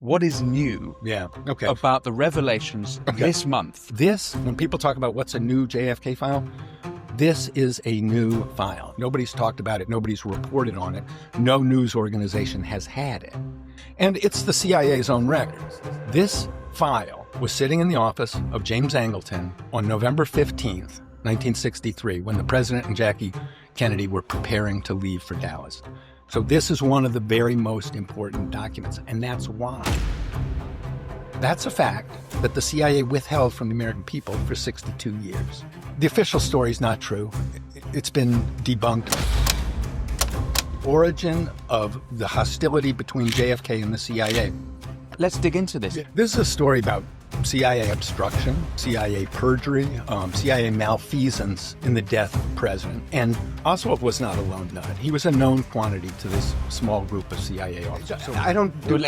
what is new about the revelations this month? When people talk about what's a new JFK file, this is a new file. Nobody's talked about it. Nobody's reported on it. No news organization has had it. And it's the CIA's own records. This file was sitting in the office of James Angleton on November 15th, 1963, when the president and Jackie Kennedy were preparing to leave for Dallas. So this is one of the very most important documents, and that's why. That's a fact that the CIA withheld from the American people for 62 years. The official story is not true. It's been debunked. Origin of the hostility between JFK and the CIA. Let's dig into this. This is a story about CIA obstruction, CIA perjury, CIA malfeasance in the death of the president. And Oswald was not a lone nut. He was a known quantity to this small group of CIA officers. So I don't do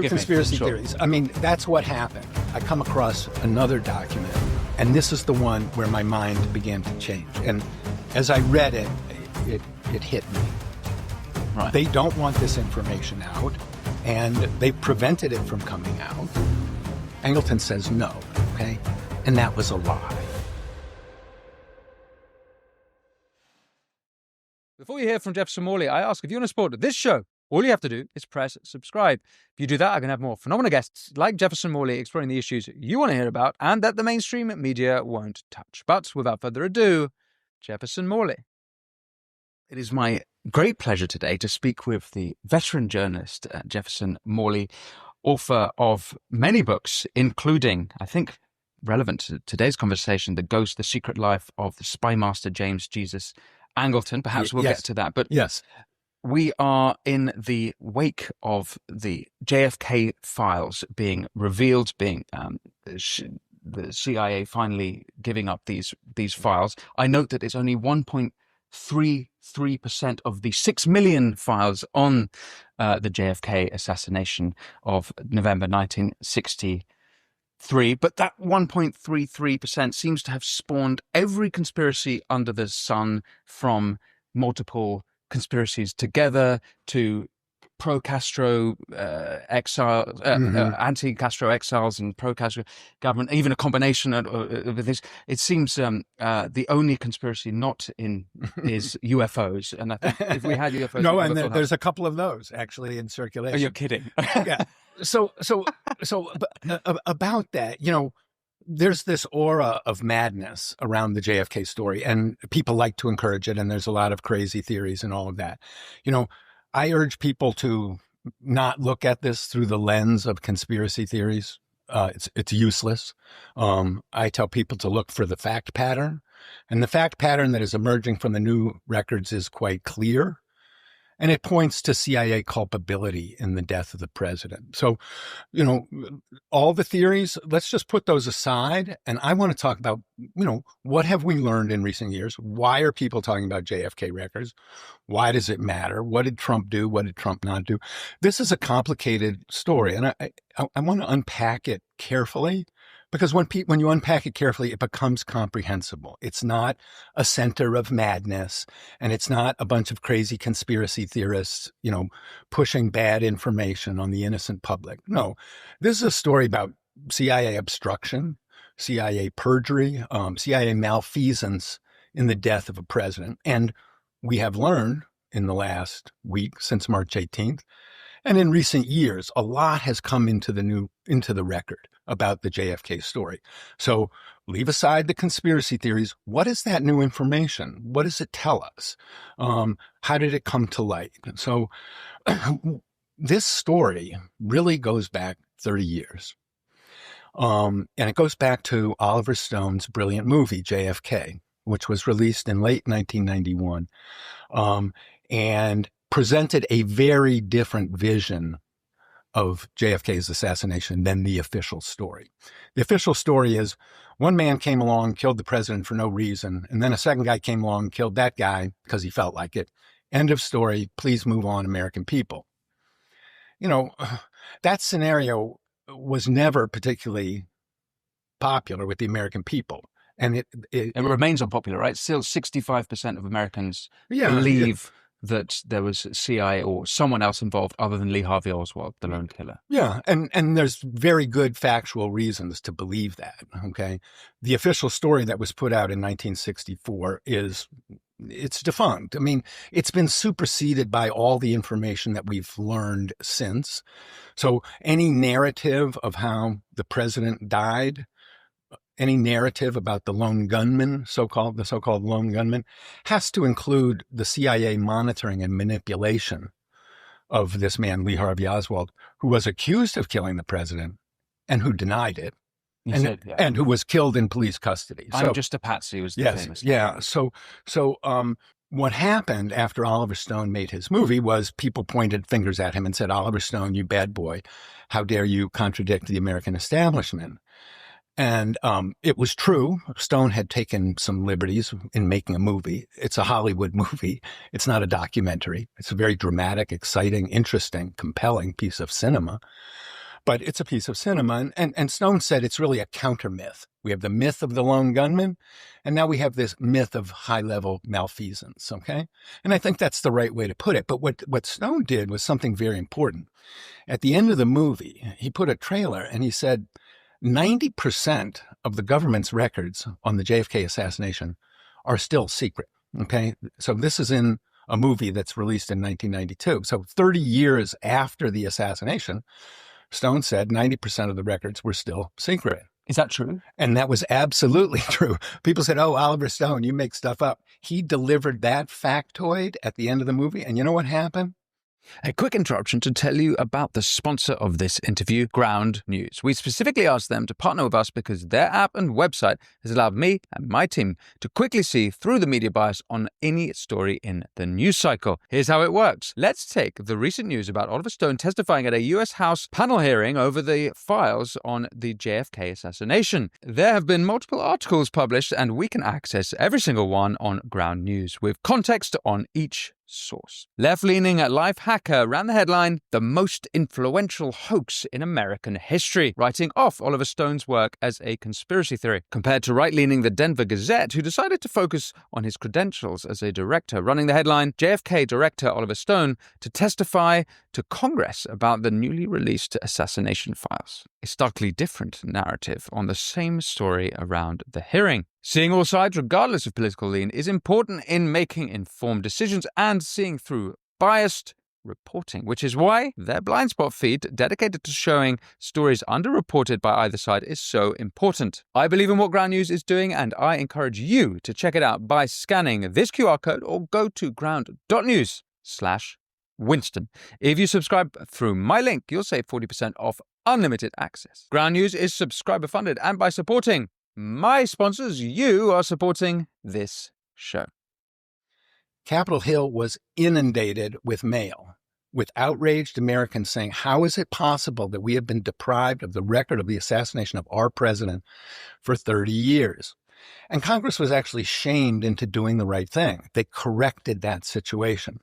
conspiracy theories. I mean, that's what happened. I come across another document, and this is the one where my mind began to change. And as I read it, it hit me. Right. They don't want this information out, and they prevented it from coming out. Angleton says no, okay? And that was a lie. Before you hear from Jefferson Morley, I ask if you want to support this show, all you have to do is press subscribe. If you do that, I can have more phenomenal guests like Jefferson Morley exploring the issues you want to hear about and that the mainstream media won't touch. But without further ado, Jefferson Morley. It is my great pleasure today to speak with the veteran journalist, Jefferson Morley, author of many books, including, I think, relevant to today's conversation, The Ghost, The Secret Life of the Spy Master James Jesus Angleton. Perhaps we'll get to that. But yes, we are in the wake of the JFK files being revealed, being the CIA finally giving up these files. I note that it's only 1.33% of the 6 million files on the JFK assassination of November 1963. But that 1.33% seems to have spawned every conspiracy under the sun, from multiple conspiracies together to pro-Castro exile, anti-Castro exiles and pro-Castro government, even a combination of this. It seems the only conspiracy not in is UFOs. And I think if we had UFOs... No, and there's a couple of those actually in circulation. Oh, you're kidding. Yeah. So about that, there's this aura of madness around the JFK story, and people like to encourage it, and there's a lot of crazy theories and all of that. I urge people to not look at this through the lens of conspiracy theories. It's useless. I tell people to look for the fact pattern, and the fact pattern that is emerging from the new records is quite clear. And it points to CIA culpability in the death of the president. So, all the theories, let's just put those aside. And I want to talk about, what have we learned in recent years? Why are people talking about JFK records? Why does it matter? What did Trump do? What did Trump not do? This is a complicated story. And I want to unpack it carefully, because when you unpack it carefully, it becomes comprehensible. It's not a center of madness, and it's not a bunch of crazy conspiracy theorists, pushing bad information on the innocent public. No, this is a story about CIA obstruction, CIA perjury, CIA malfeasance in the death of a president. And we have learned in the last week, since March 18th, and in recent years, a lot has come into the record about the JFK story. So leave aside the conspiracy theories. What is that new information? What does it tell us? How did it come to light? So this story really goes back 30 years. And it goes back to Oliver Stone's brilliant movie, JFK, which was released in late 1991, and presented a very different vision of JFK's assassination than the official story. The official story is one man came along, killed the president for no reason, and then a second guy came along, killed that guy because he felt like it. End of story. Please move on, American people. That scenario was never particularly popular with the American people. And it remains unpopular, right? Still 65% of Americans believe that there was CIA or someone else involved other than Lee Harvey Oswald, the lone killer. Yeah, and there's very good factual reasons to believe that, okay? The official story that was put out in 1964 it's defunct. I mean, it's been superseded by all the information that we've learned since. So any narrative of how the president died, any narrative about the lone gunman, the so-called lone gunman, has to include the CIA monitoring and manipulation of this man, Lee Harvey Oswald, who was accused of killing the president and who denied it, and who was killed in police custody. I'm just a patsy was the famous. Yeah. So what happened after Oliver Stone made his movie was people pointed fingers at him and said, Oliver Stone, you bad boy, how dare you contradict the American establishment? And it was true. Stone had taken some liberties in making a movie. It's a Hollywood movie. It's not a documentary. It's a very dramatic, exciting, interesting, compelling piece of cinema. But it's a piece of cinema. And Stone said it's really a counter myth. We have the myth of the lone gunman, and now we have this myth of high-level malfeasance, okay? And I think that's the right way to put it. But what Stone did was something very important. At the end of the movie, he put a trailer, and he said, 90% of the government's records on the JFK assassination are still secret, okay? So this is in a movie that's released in 1992. So 30 years after the assassination, Stone said 90% of the records were still secret. Is that true? And that was absolutely true. People said, oh, Oliver Stone, you make stuff up. He delivered that factoid at the end of the movie. And you know what happened? A quick interruption to tell you about the sponsor of this interview, Ground News. We specifically asked them to partner with us because their app and website has allowed me and my team to quickly see through the media bias on any story in the news cycle. Here's how it works. Let's take the recent news about Oliver Stone testifying at a U.S. House panel hearing over the files on the JFK assassination. There have been multiple articles published, and we can access every single one on Ground News with context on each source. Left-leaning life hacker ran the headline, "The Most Influential Hoax in American History," writing off Oliver Stone's work as a conspiracy theory, compared to right-leaning the Denver Gazette, who decided to focus on his credentials as a director, running the headline, "JFK Director Oliver Stone to testify to Congress about the newly released assassination files." A starkly different narrative on the same story around the hearing. Seeing all sides, regardless of political lean, is important in making informed decisions and seeing through biased reporting, which is why their blind spot feed, dedicated to showing stories underreported by either side, is so important. I believe in what Ground News is doing, and I encourage you to check it out by scanning this QR code or go to ground.news/Winston. If you subscribe through my link, you'll save 40% off unlimited access. Ground News is subscriber funded, and by supporting my sponsors, you are supporting this show. Capitol Hill was inundated with mail, with outraged Americans saying, how is it possible that we have been deprived of the record of the assassination of our president for 30 years? And Congress was actually shamed into doing the right thing. They corrected that situation.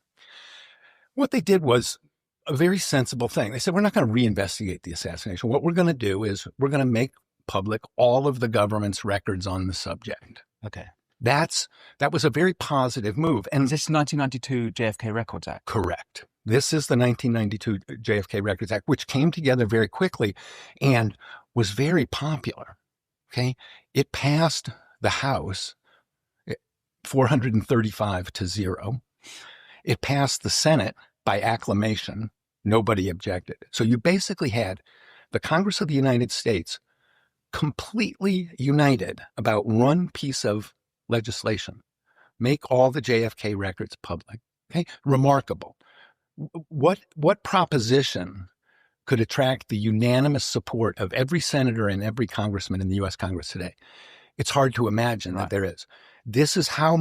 What they did was a very sensible thing. They said, we're not going to reinvestigate the assassination. What we're going to do is we're going to make public all of the government's records on the subject. Okay. That was a very positive move. And is this 1992 JFK Records Act? Correct. This is the 1992 JFK Records Act, which came together very quickly and was very popular. Okay. It passed the House 435-0. It passed the Senate by acclamation. Nobody objected. So you basically had the Congress of the United States completely united about one piece of legislation: make all the JFK records public. Okay, remarkable. What proposition could attract the unanimous support of every senator and every congressman in the U.S. Congress today? It's hard to imagine that there is. This is how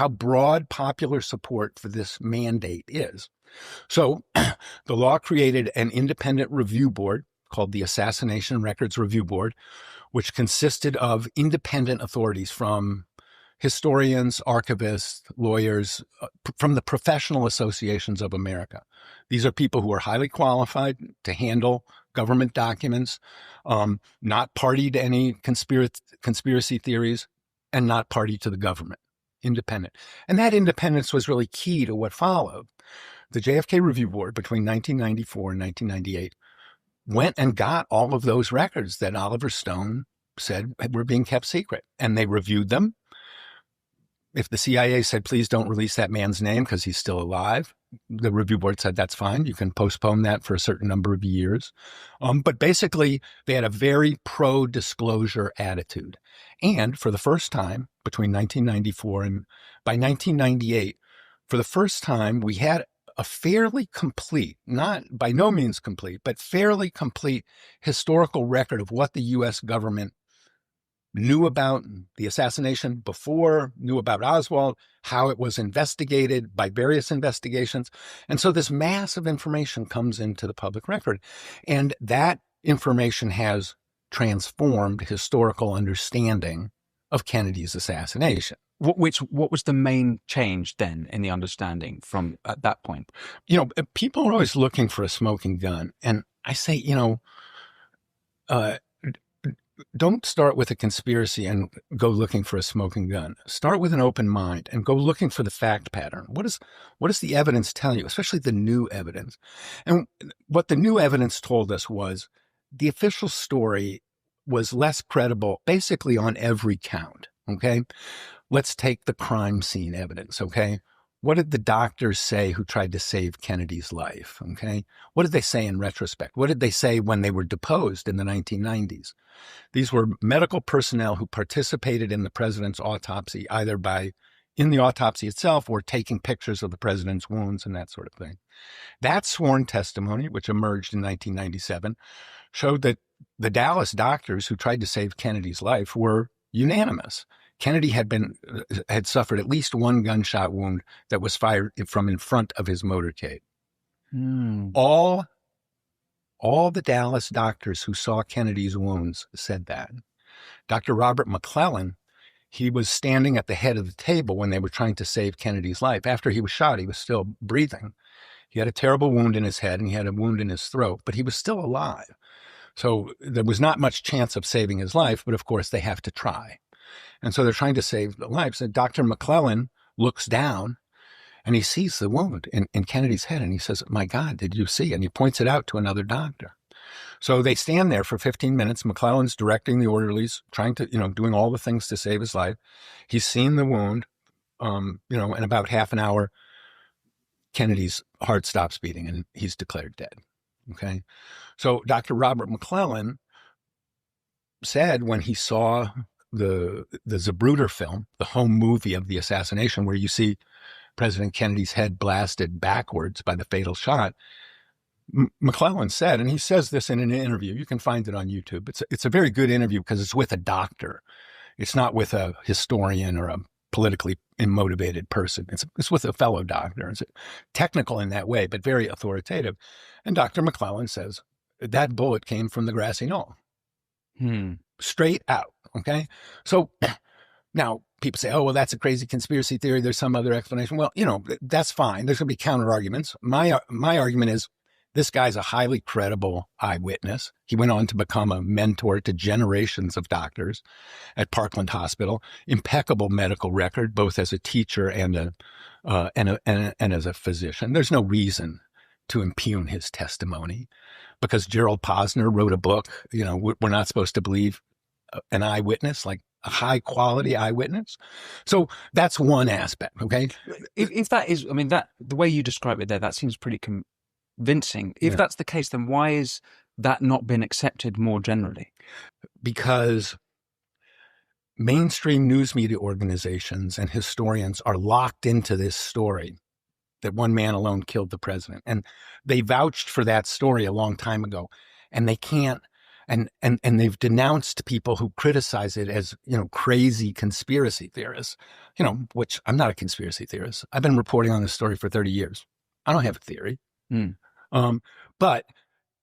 broad popular support for this mandate is. So the law created an independent review board called the Assassination Records Review Board, which consisted of independent authorities from historians, archivists, lawyers, from the professional associations of America. These are people who are highly qualified to handle government documents, not party to any conspiracy theories, and not party to the government. independent. And that independence was really key to what followed. The JFK Review Board between 1994 and 1998 went and got all of those records that Oliver Stone said were being kept secret. And they reviewed them. If the CIA said, please don't release that man's name because he's still alive, the review board said, that's fine. You can postpone that for a certain number of years. But basically, they had a very pro-disclosure attitude. And for the first time, between 1994 and by 1998, for the first time, we had a fairly complete, not by no means complete, but fairly complete historical record of what the U.S. government knew about the assassination before, knew about Oswald, how it was investigated by various investigations. And so this massive information comes into the public record. And that information has transformed historical understanding of Kennedy's assassination. What was the main change then in the understanding from at that point? You know, people are always looking for a smoking gun. And I say, you know, don't start with a conspiracy and go looking for a smoking gun. Start with an open mind and go looking for the fact pattern. What does the evidence tell you, especially the new evidence? And what the new evidence told us was the official story was less credible, basically on every count, okay? Let's take the crime scene evidence, okay? What did the doctors say who tried to save Kennedy's life, okay? What did they say in retrospect? What did they say when they were deposed in the 1990s? These were medical personnel who participated in the president's autopsy, either in the autopsy itself or taking pictures of the president's wounds and that sort of thing. That sworn testimony, which emerged in 1997, showed that the Dallas doctors who tried to save Kennedy's life were unanimous. Kennedy had suffered at least one gunshot wound that was fired from in front of his motorcade. All the Dallas doctors who saw Kennedy's wounds said that. Dr. Robert McClellan, he was standing at the head of the table when they were trying to save Kennedy's life. After he was shot, he was still breathing. He had a terrible wound in his head and he had a wound in his throat, but he was still alive. So there was not much chance of saving his life, but of course they have to try. And so they're trying to save the lives. And Dr. McClellan looks down and he sees the wound in Kennedy's head. And he says, my God, did you see? And he points it out to another doctor. So they stand there for 15 minutes. McClellan's directing the orderlies, trying to, doing all the things to save his life. He's seen the wound, in about half an hour, Kennedy's heart stops beating and he's declared dead. Okay. So Dr. Robert McClellan said when he saw the Zapruder film, the home movie of the assassination, where you see President Kennedy's head blasted backwards by the fatal shot, McClellan said, and he says this in an interview, you can find it on YouTube. It's a very good interview because it's with a doctor. It's not with a historian or a politically motivated person. It's with a fellow doctor. It's technical in that way, but very authoritative. And Dr. McClellan says, that bullet came from the grassy knoll. Straight out. Okay. So now people say, oh, well, that's a crazy conspiracy theory. There's some other explanation. Well, that's fine. There's going to be counter arguments. My argument is this guy's a highly credible eyewitness. He went on to become a mentor to generations of doctors at Parkland Hospital, impeccable medical record, both as a teacher and as a physician. There's no reason to impugn his testimony because Gerald Posner wrote a book. We're not supposed to believe an eyewitness, like a high quality eyewitness. So that's one aspect. Okay. If that is, that the way you describe it there, that seems pretty convincing. If that's the case, then why is that not been accepted more generally? Because mainstream news media organizations and historians are locked into this story that one man alone killed the president. And they vouched for that story a long time ago. And they can't, and they've denounced people who criticize it as, crazy conspiracy theorists, which I'm not a conspiracy theorist. I've been reporting on this story for 30 years. I don't have a theory. But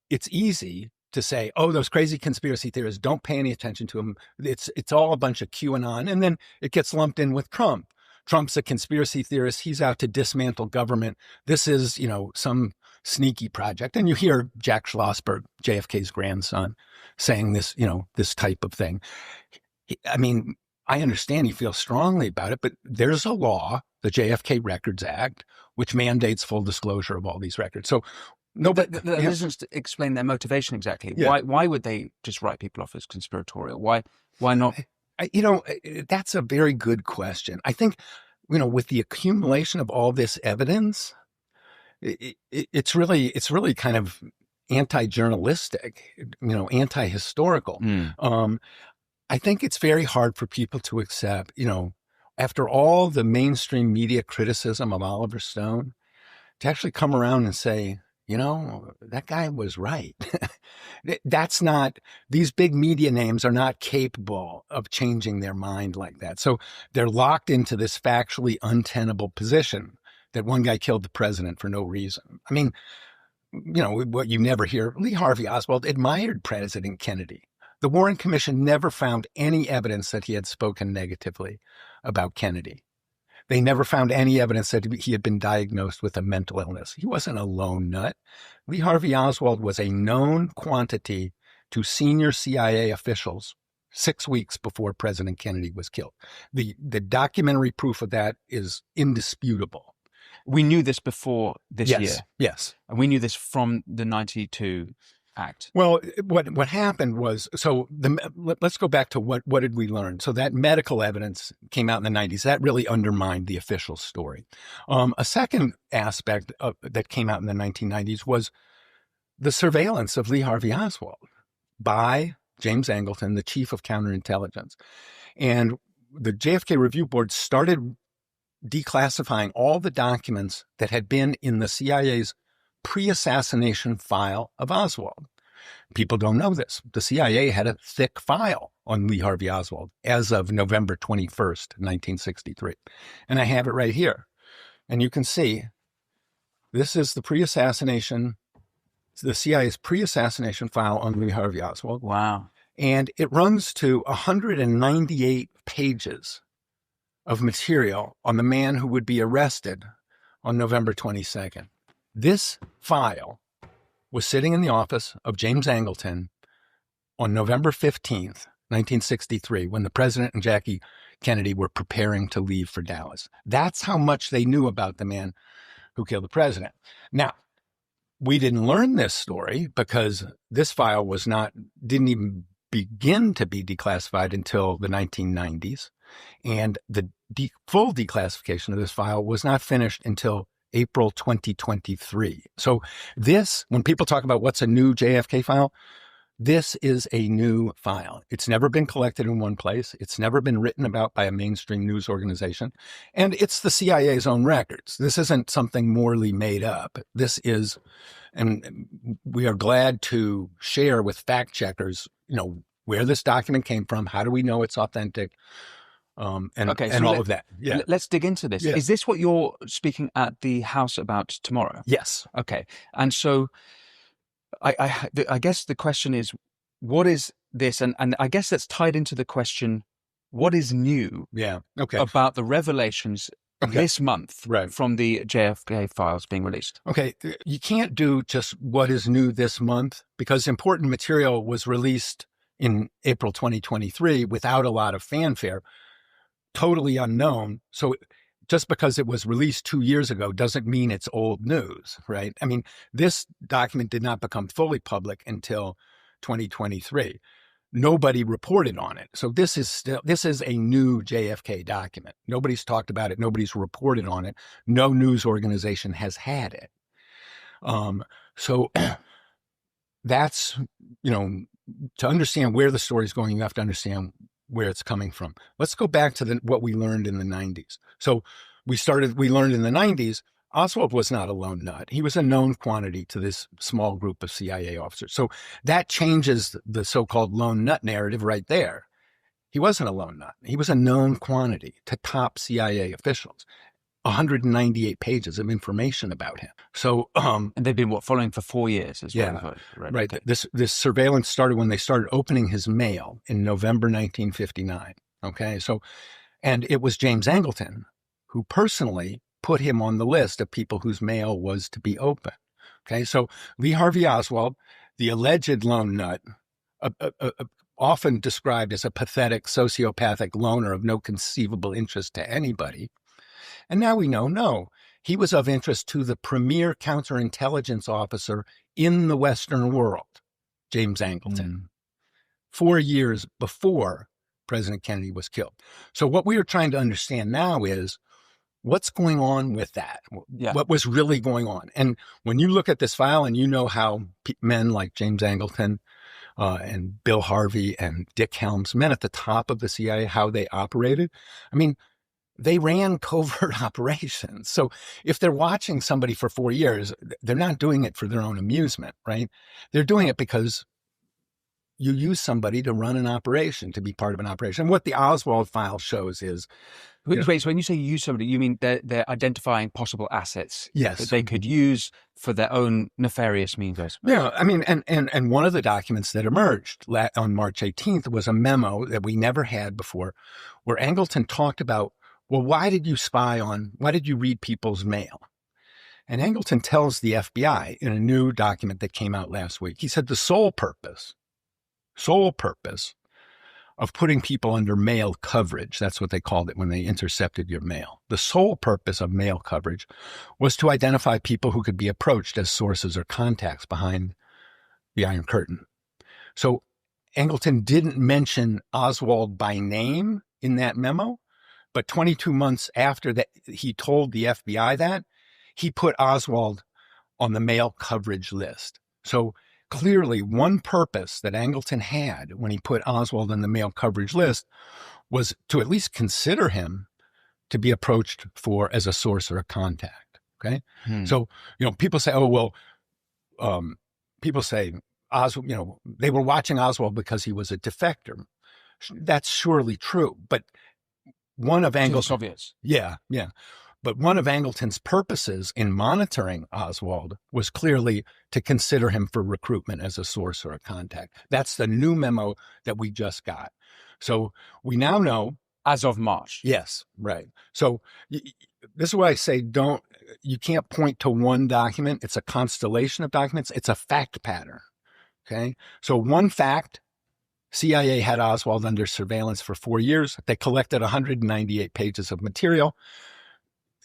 it's easy to say, oh, those crazy conspiracy theorists, don't pay any attention to them. It's all a bunch of QAnon. And then it gets lumped in with Trump. Trump's a conspiracy theorist. He's out to dismantle government. This is, some sneaky project. And you hear Jack Schlossberg, JFK's grandson, saying this, this type of thing. I understand he feels strongly about it, but there's a law, the JFK Records Act, which mandates full disclosure of all these records. So nobody That doesn't explain their motivation exactly. Yeah. Why would they just write people off as conspiratorial? Why not? That's a very good question. I think, with the accumulation of all this evidence, it's really kind of anti-journalistic, anti-historical. I think it's very hard for people to accept, after all the mainstream media criticism of Oliver Stone, to actually come around and say, that guy was right. These big media names are not capable of changing their mind like that. So they're locked into this factually untenable position that one guy killed the president for no reason. I mean, what you never hear, Lee Harvey Oswald admired President Kennedy. The Warren Commission never found any evidence that he had spoken negatively about Kennedy. They never found any evidence that he had been diagnosed with a mental illness. He wasn't a lone nut. Lee Harvey Oswald was a known quantity to senior CIA officials 6 weeks before President Kennedy was killed. The documentary proof of that is indisputable. We knew this before this year. Yes. And we knew this from the 92 Act. Well, what happened was, let's go back to what did we learn? So that medical evidence came out in the 90s. That really undermined the official story. A second aspect that came out in the 1990s was the surveillance of Lee Harvey Oswald by James Angleton, the chief of counterintelligence. And the JFK Review Board started declassifying all the documents that had been in the CIA's pre-assassination file of Oswald. People don't know this. The CIA had a thick file on Lee Harvey Oswald as of November 21st, 1963. And I have it right here. And you can see this is the CIA's pre-assassination file on Lee Harvey Oswald. Wow. And it runs to 198 pages of material on the man who would be arrested on November 22nd. This file was sitting in the office of James Angleton on November 15th, 1963, when the president and Jackie Kennedy were preparing to leave for Dallas. That's how much they knew about the man who killed the president. Now, we didn't learn this story because this file didn't even begin to be declassified until the 1990s. And the full declassification of this file was not finished until April 2023. So when people talk about what's a new JFK file, this is a new file. It's never been collected in one place. It's never been written about by a mainstream news organization. And it's the CIA's own records. This isn't something Morley made up. This is, and we are glad to share with fact checkers, where this document came from. How do we know it's authentic? All of that. Yeah. Let's dig into this. Yeah. Is this what you're speaking at the House about tomorrow? Yes. Okay. And so I guess the question is, what is this? And I guess that's tied into the question, what is new about the revelations this month from the JFK files being released? Okay. You can't do just what is new this month because important material was released in April 2023 without a lot of fanfare. Totally unknown. So just because it was released 2 years ago doesn't mean it's old news, right? I mean, this document did not become fully public until 2023. Nobody reported on it. So this is a new JFK document. Nobody's talked about it. Nobody's reported on it. No news organization has had it. So that's, to understand where the story is going, you have to understand where it's coming from. Let's go back to what we learned in the 90s. So we learned in the 90s, Oswald was not a lone nut. He was a known quantity to this small group of CIA officers. So that changes the so-called lone nut narrative right there. He wasn't a lone nut. He was a known quantity to top CIA officials. 198 pages of information about him. So, and they've been following for 4 years as well. Right. This surveillance started when they started opening his mail in November 1959. Okay. So, and it was James Angleton who personally put him on the list of people whose mail was to be open. Okay. So Lee Harvey Oswald, the alleged lone nut, often described as a pathetic, sociopathic loner of no conceivable interest to anybody. And now we know, no, he was of interest to the premier counterintelligence officer in the Western world, James Angleton, 4 years before President Kennedy was killed. So what we are trying to understand now is what's going on with that? Yeah. What was really going on? And when you look at this file and you know how men like James Angleton and Bill Harvey and Dick Helms, men at the top of the CIA, how they operated, I mean, they ran covert operations. So if they're watching somebody for 4 years, they're not doing it for their own amusement, right? They're doing it because you use somebody to run an operation, to be part of an operation. And what the Oswald file shows is... Wait, so when you say you use somebody, you mean they're identifying possible assets that they could use for their own nefarious means, I suppose. Yeah, I mean, and one of the documents that emerged on March 18th was a memo that we never had before, where Angleton talked about, well, why did you read people's mail? And Angleton tells the FBI in a new document that came out last week, he said the sole purpose of putting people under mail coverage, that's what they called it when they intercepted your mail. The sole purpose of mail coverage was to identify people who could be approached as sources or contacts behind the Iron Curtain. So Angleton didn't mention Oswald by name in that memo, but 22 months after that, he told the FBI that, he put Oswald on the mail coverage list. So clearly, one purpose that Angleton had when he put Oswald on the mail coverage list was to at least consider him to be approached for as a source or a contact. Okay. So, people say, people say Oswald, they were watching Oswald because he was a defector. That's surely true. But one of Angleton's Soviets. Yeah. But one of Angleton's purposes in monitoring Oswald was clearly to consider him for recruitment as a source or a contact. That's the new memo that we just got. So we now know. As of March. Yes, right. So this is why I say you can't point to one document. It's a constellation of documents. It's a fact pattern. Okay. So one fact, CIA had Oswald under surveillance for 4 years. They collected 198 pages of material.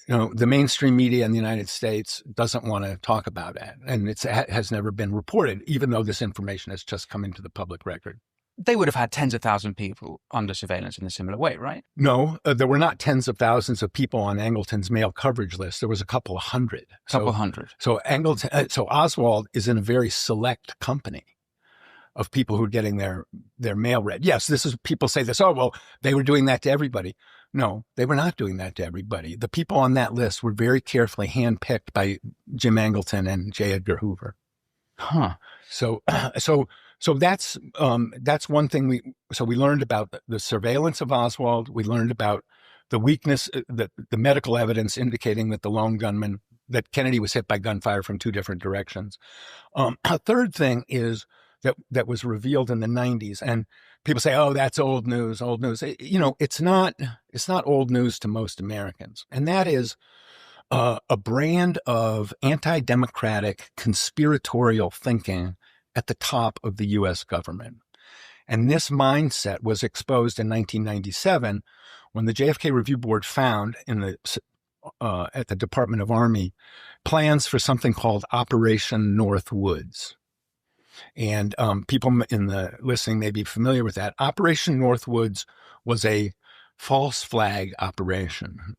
The mainstream media in the United States doesn't want to talk about it, and it has never been reported, even though this information has just come into the public record. They would have had tens of thousands of people under surveillance in a similar way, right? No, there were not tens of thousands of people on Angleton's mail coverage list. There was a couple of hundred. So Oswald is in a very select company of people who are getting their mail read. Yes, people say this, they were doing that to everybody. No, they were not doing that to everybody. The people on that list were very carefully handpicked by Jim Angleton and J. Edgar Hoover. Huh. So that's one thing we learned about the surveillance of Oswald. We learned about the weakness, the medical evidence indicating that the lone gunman, that Kennedy was hit by gunfire from two different directions. A third thing is that was revealed in the 90s, and people say, that's old news. It's not old news to most Americans. And that is a brand of anti-democratic conspiratorial thinking at the top of the U.S. government. And this mindset was exposed in 1997 when the JFK Review Board found at the Department of Army plans for something called Operation Northwoods. And people in the listening may be familiar with that. Operation Northwoods was a false flag operation.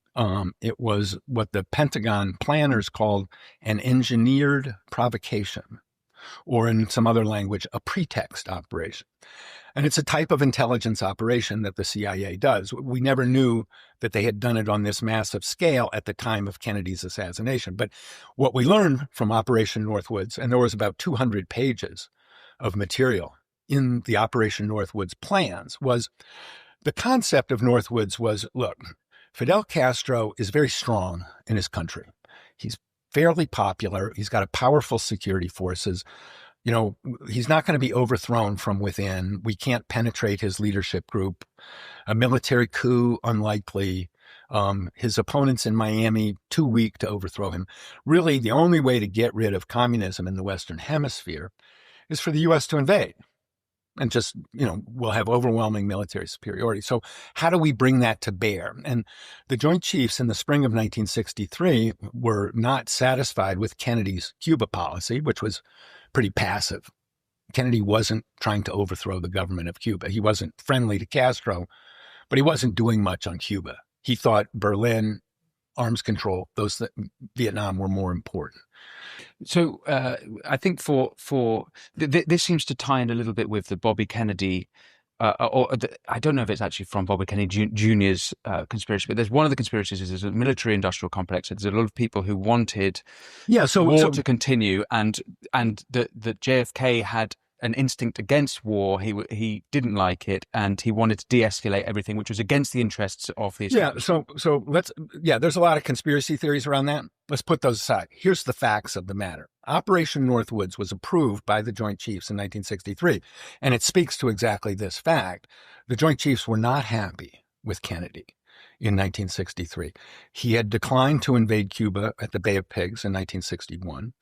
It was what the Pentagon planners called an engineered provocation, or in some other language, a pretext operation. And it's a type of intelligence operation that the CIA does. We never knew that they had done it on this massive scale at the time of Kennedy's assassination. But what we learned from Operation Northwoods, and there was about 200 pages of material in the Operation Northwoods plans, was the concept of Northwoods was, look, Fidel Castro is very strong in his country. He's fairly popular. He's got a powerful security forces. He's not going to be overthrown from within. We can't penetrate his leadership group. A military coup, unlikely. His opponents in Miami, too weak to overthrow him. Really, the only way to get rid of communism in the Western Hemisphere is for the U.S. to invade. and just, we'll have overwhelming military superiority. So how do we bring that to bear? And the Joint Chiefs in the spring of 1963 were not satisfied with Kennedy's Cuba policy, which was pretty passive. Kennedy wasn't trying to overthrow the government of Cuba. He wasn't friendly to Castro, but he wasn't doing much on Cuba. He thought Berlin, arms control, Vietnam were more important. So I think this seems to tie in a little bit with the Bobby Kennedy, I don't know if it's actually from Bobby Kennedy Jr.'s conspiracy, but there's one of the conspiracies is there's a military-industrial complex. There's a lot of people who wanted war to continue, and that JFK had an instinct against war. He didn't like it, and he wanted to de-escalate everything, which was against the interests of the establishment. There's a lot of conspiracy theories around that. Let's put those aside. Here's the facts of the matter. Operation Northwoods was approved by the Joint Chiefs in 1963, and it speaks to exactly this fact. The Joint Chiefs were not happy with Kennedy in 1963. He had declined to invade Cuba at the Bay of Pigs in 1961.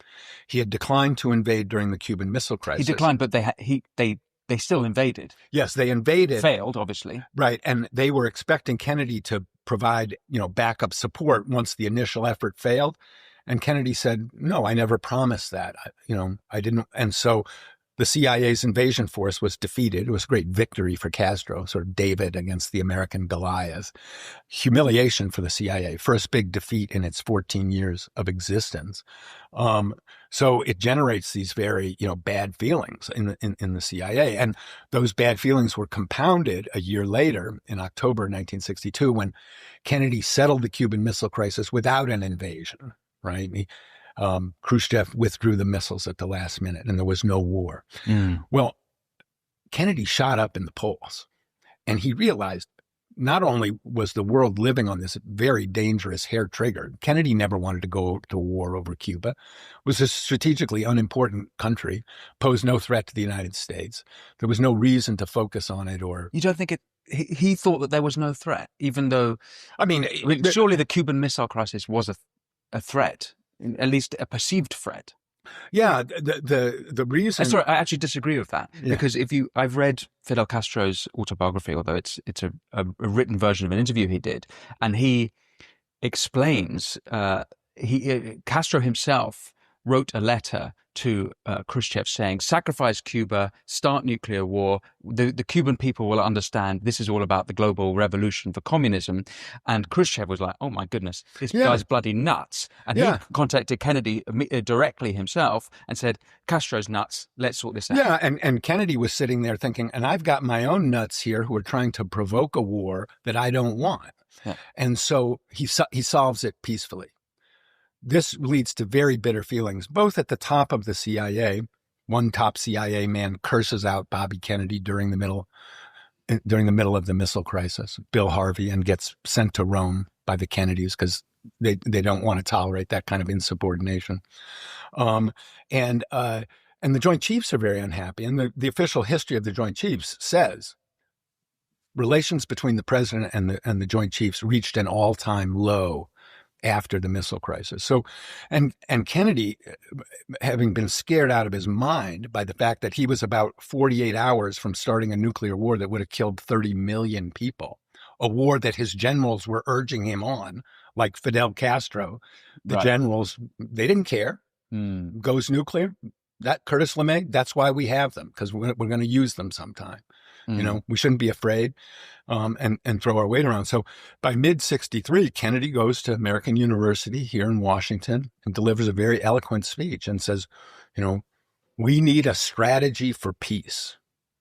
He had declined to invade during the Cuban Missile Crisis. He declined, but they still invaded. Yes, they invaded. Failed, obviously. Right, and they were expecting Kennedy to provide, backup support once the initial effort failed. And Kennedy said, no, I never promised that. I didn't. And so the CIA's invasion force was defeated. It was a great victory for Castro, sort of David against the American Goliath. Humiliation for the CIA, first big defeat in its 14 years of existence. So it generates these very, bad feelings in the CIA. And those bad feelings were compounded a year later in October 1962 when Kennedy settled the Cuban Missile Crisis without an invasion, right? Khrushchev withdrew the missiles at the last minute and there was no war. Well, Kennedy shot up in the polls and he realized not only was the world living on this very dangerous hair trigger, Kennedy never wanted to go to war over Cuba, was a strategically unimportant country, posed no threat to the United States. There was no reason to focus on it or... You don't think he thought that there was no threat, even though... surely the Cuban Missile Crisis was a threat. At least a perceived threat. Yeah, the reason. Sorry, I actually disagree with that because I've read Fidel Castro's autobiography, although it's a written version of an interview he did, and he explains Castro himself wrote a letter to Khrushchev saying, sacrifice Cuba, start nuclear war. The Cuban people will understand this is all about the global revolution for communism. And Khrushchev was like, oh my goodness, this guy's bloody nuts. And he contacted Kennedy directly himself and said, Castro's nuts, let's sort this out. Yeah, and Kennedy was sitting there thinking, and I've got my own nuts here who are trying to provoke a war that I don't want. Yeah. And so he solves it peacefully. This leads to very bitter feelings, both at the top of the CIA. One top CIA man curses out Bobby Kennedy during the middle of the missile crisis, Bill Harvey, and gets sent to Rome by the Kennedys because they don't want to tolerate that kind of insubordination. And the Joint Chiefs are very unhappy. And the official history of the Joint Chiefs says relations between the president and the Joint Chiefs reached an all-time low after the missile crisis. So, and Kennedy, having been scared out of his mind by the fact that he was about 48 hours from starting a nuclear war that would have killed 30 million people, a war that his generals were urging him on, like Fidel Castro, the generals, they didn't care. Goes nuclear, that Curtis LeMay, that's why we have them, because we're going to use them sometime. We shouldn't be afraid and throw our weight around. So by mid-63, Kennedy goes to American University here in Washington and delivers a very eloquent speech and says, we need a strategy for peace.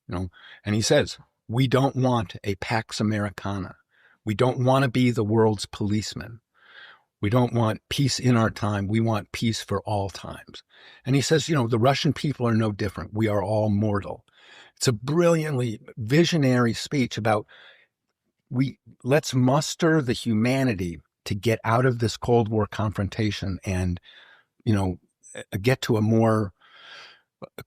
And he says, we don't want a Pax Americana. We don't want to be the world's policeman. We don't want peace in our time. We want peace for all times. And he says, the Russian people are no different. We are all mortal. It's a brilliantly visionary speech about let's muster the humanity to get out of this Cold War confrontation and, get to a more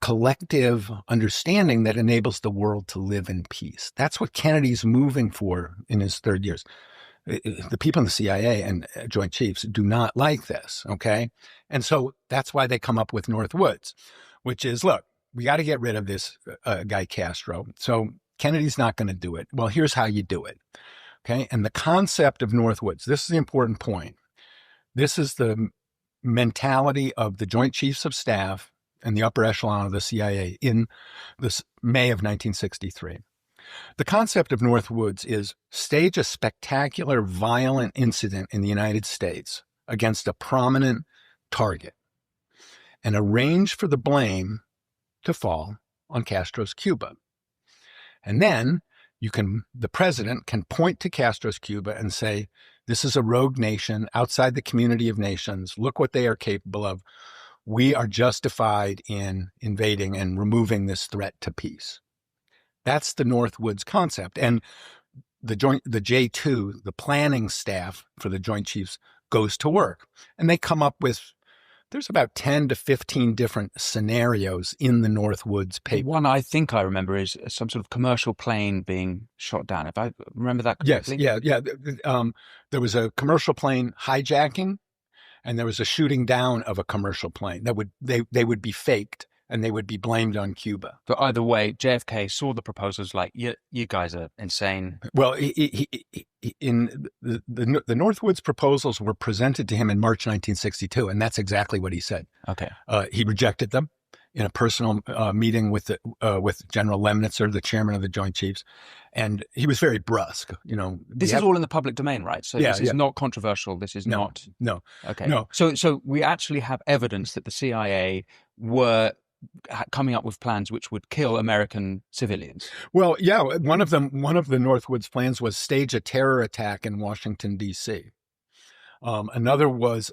collective understanding that enables the world to live in peace. That's what Kennedy's moving for in his third years. The people in the CIA and Joint Chiefs do not like this, okay? And so that's why they come up with Northwoods, which is, look, we got to get rid of this guy Castro. So Kennedy's not going to do it. Well, here's how you do it. Okay. And the concept of Northwoods, this is the important point. This is the mentality of the Joint Chiefs of Staff and the upper echelon of the CIA in this May of 1963. The concept of Northwoods is stage a spectacular, violent incident in the United States against a prominent target and arrange for the blame to fall on Castro's Cuba. And then the president can point to Castro's Cuba and say, this is a rogue nation outside the community of nations. Look what they are capable of. We are justified in invading and removing this threat to peace. That's the Northwoods concept. And the J2, the planning staff for the Joint Chiefs, goes to work. And they come up with, there's about 10 to 15 different scenarios in the Northwoods paper. One I think I remember is some sort of commercial plane being shot down. If I remember that correctly. Yes, yeah. There was a commercial plane hijacking, and there was a shooting down of a commercial plane that they would be faked, and they would be blamed on Cuba. But either way, JFK saw the proposals like, you guys are insane. Well, in the Northwoods proposals were presented to him in March 1962, and that's exactly what he said. Okay. He rejected them in a personal meeting with General Lemnitzer, the chairman of the Joint Chiefs, and he was very brusque. This is all in the public domain, right? So this is not controversial. This is not. No. Okay. No. So we actually have evidence that the CIA were coming up with plans which would kill American civilians. Well, yeah, one of the Northwoods plans was stage a terror attack in Washington, D.C. Another was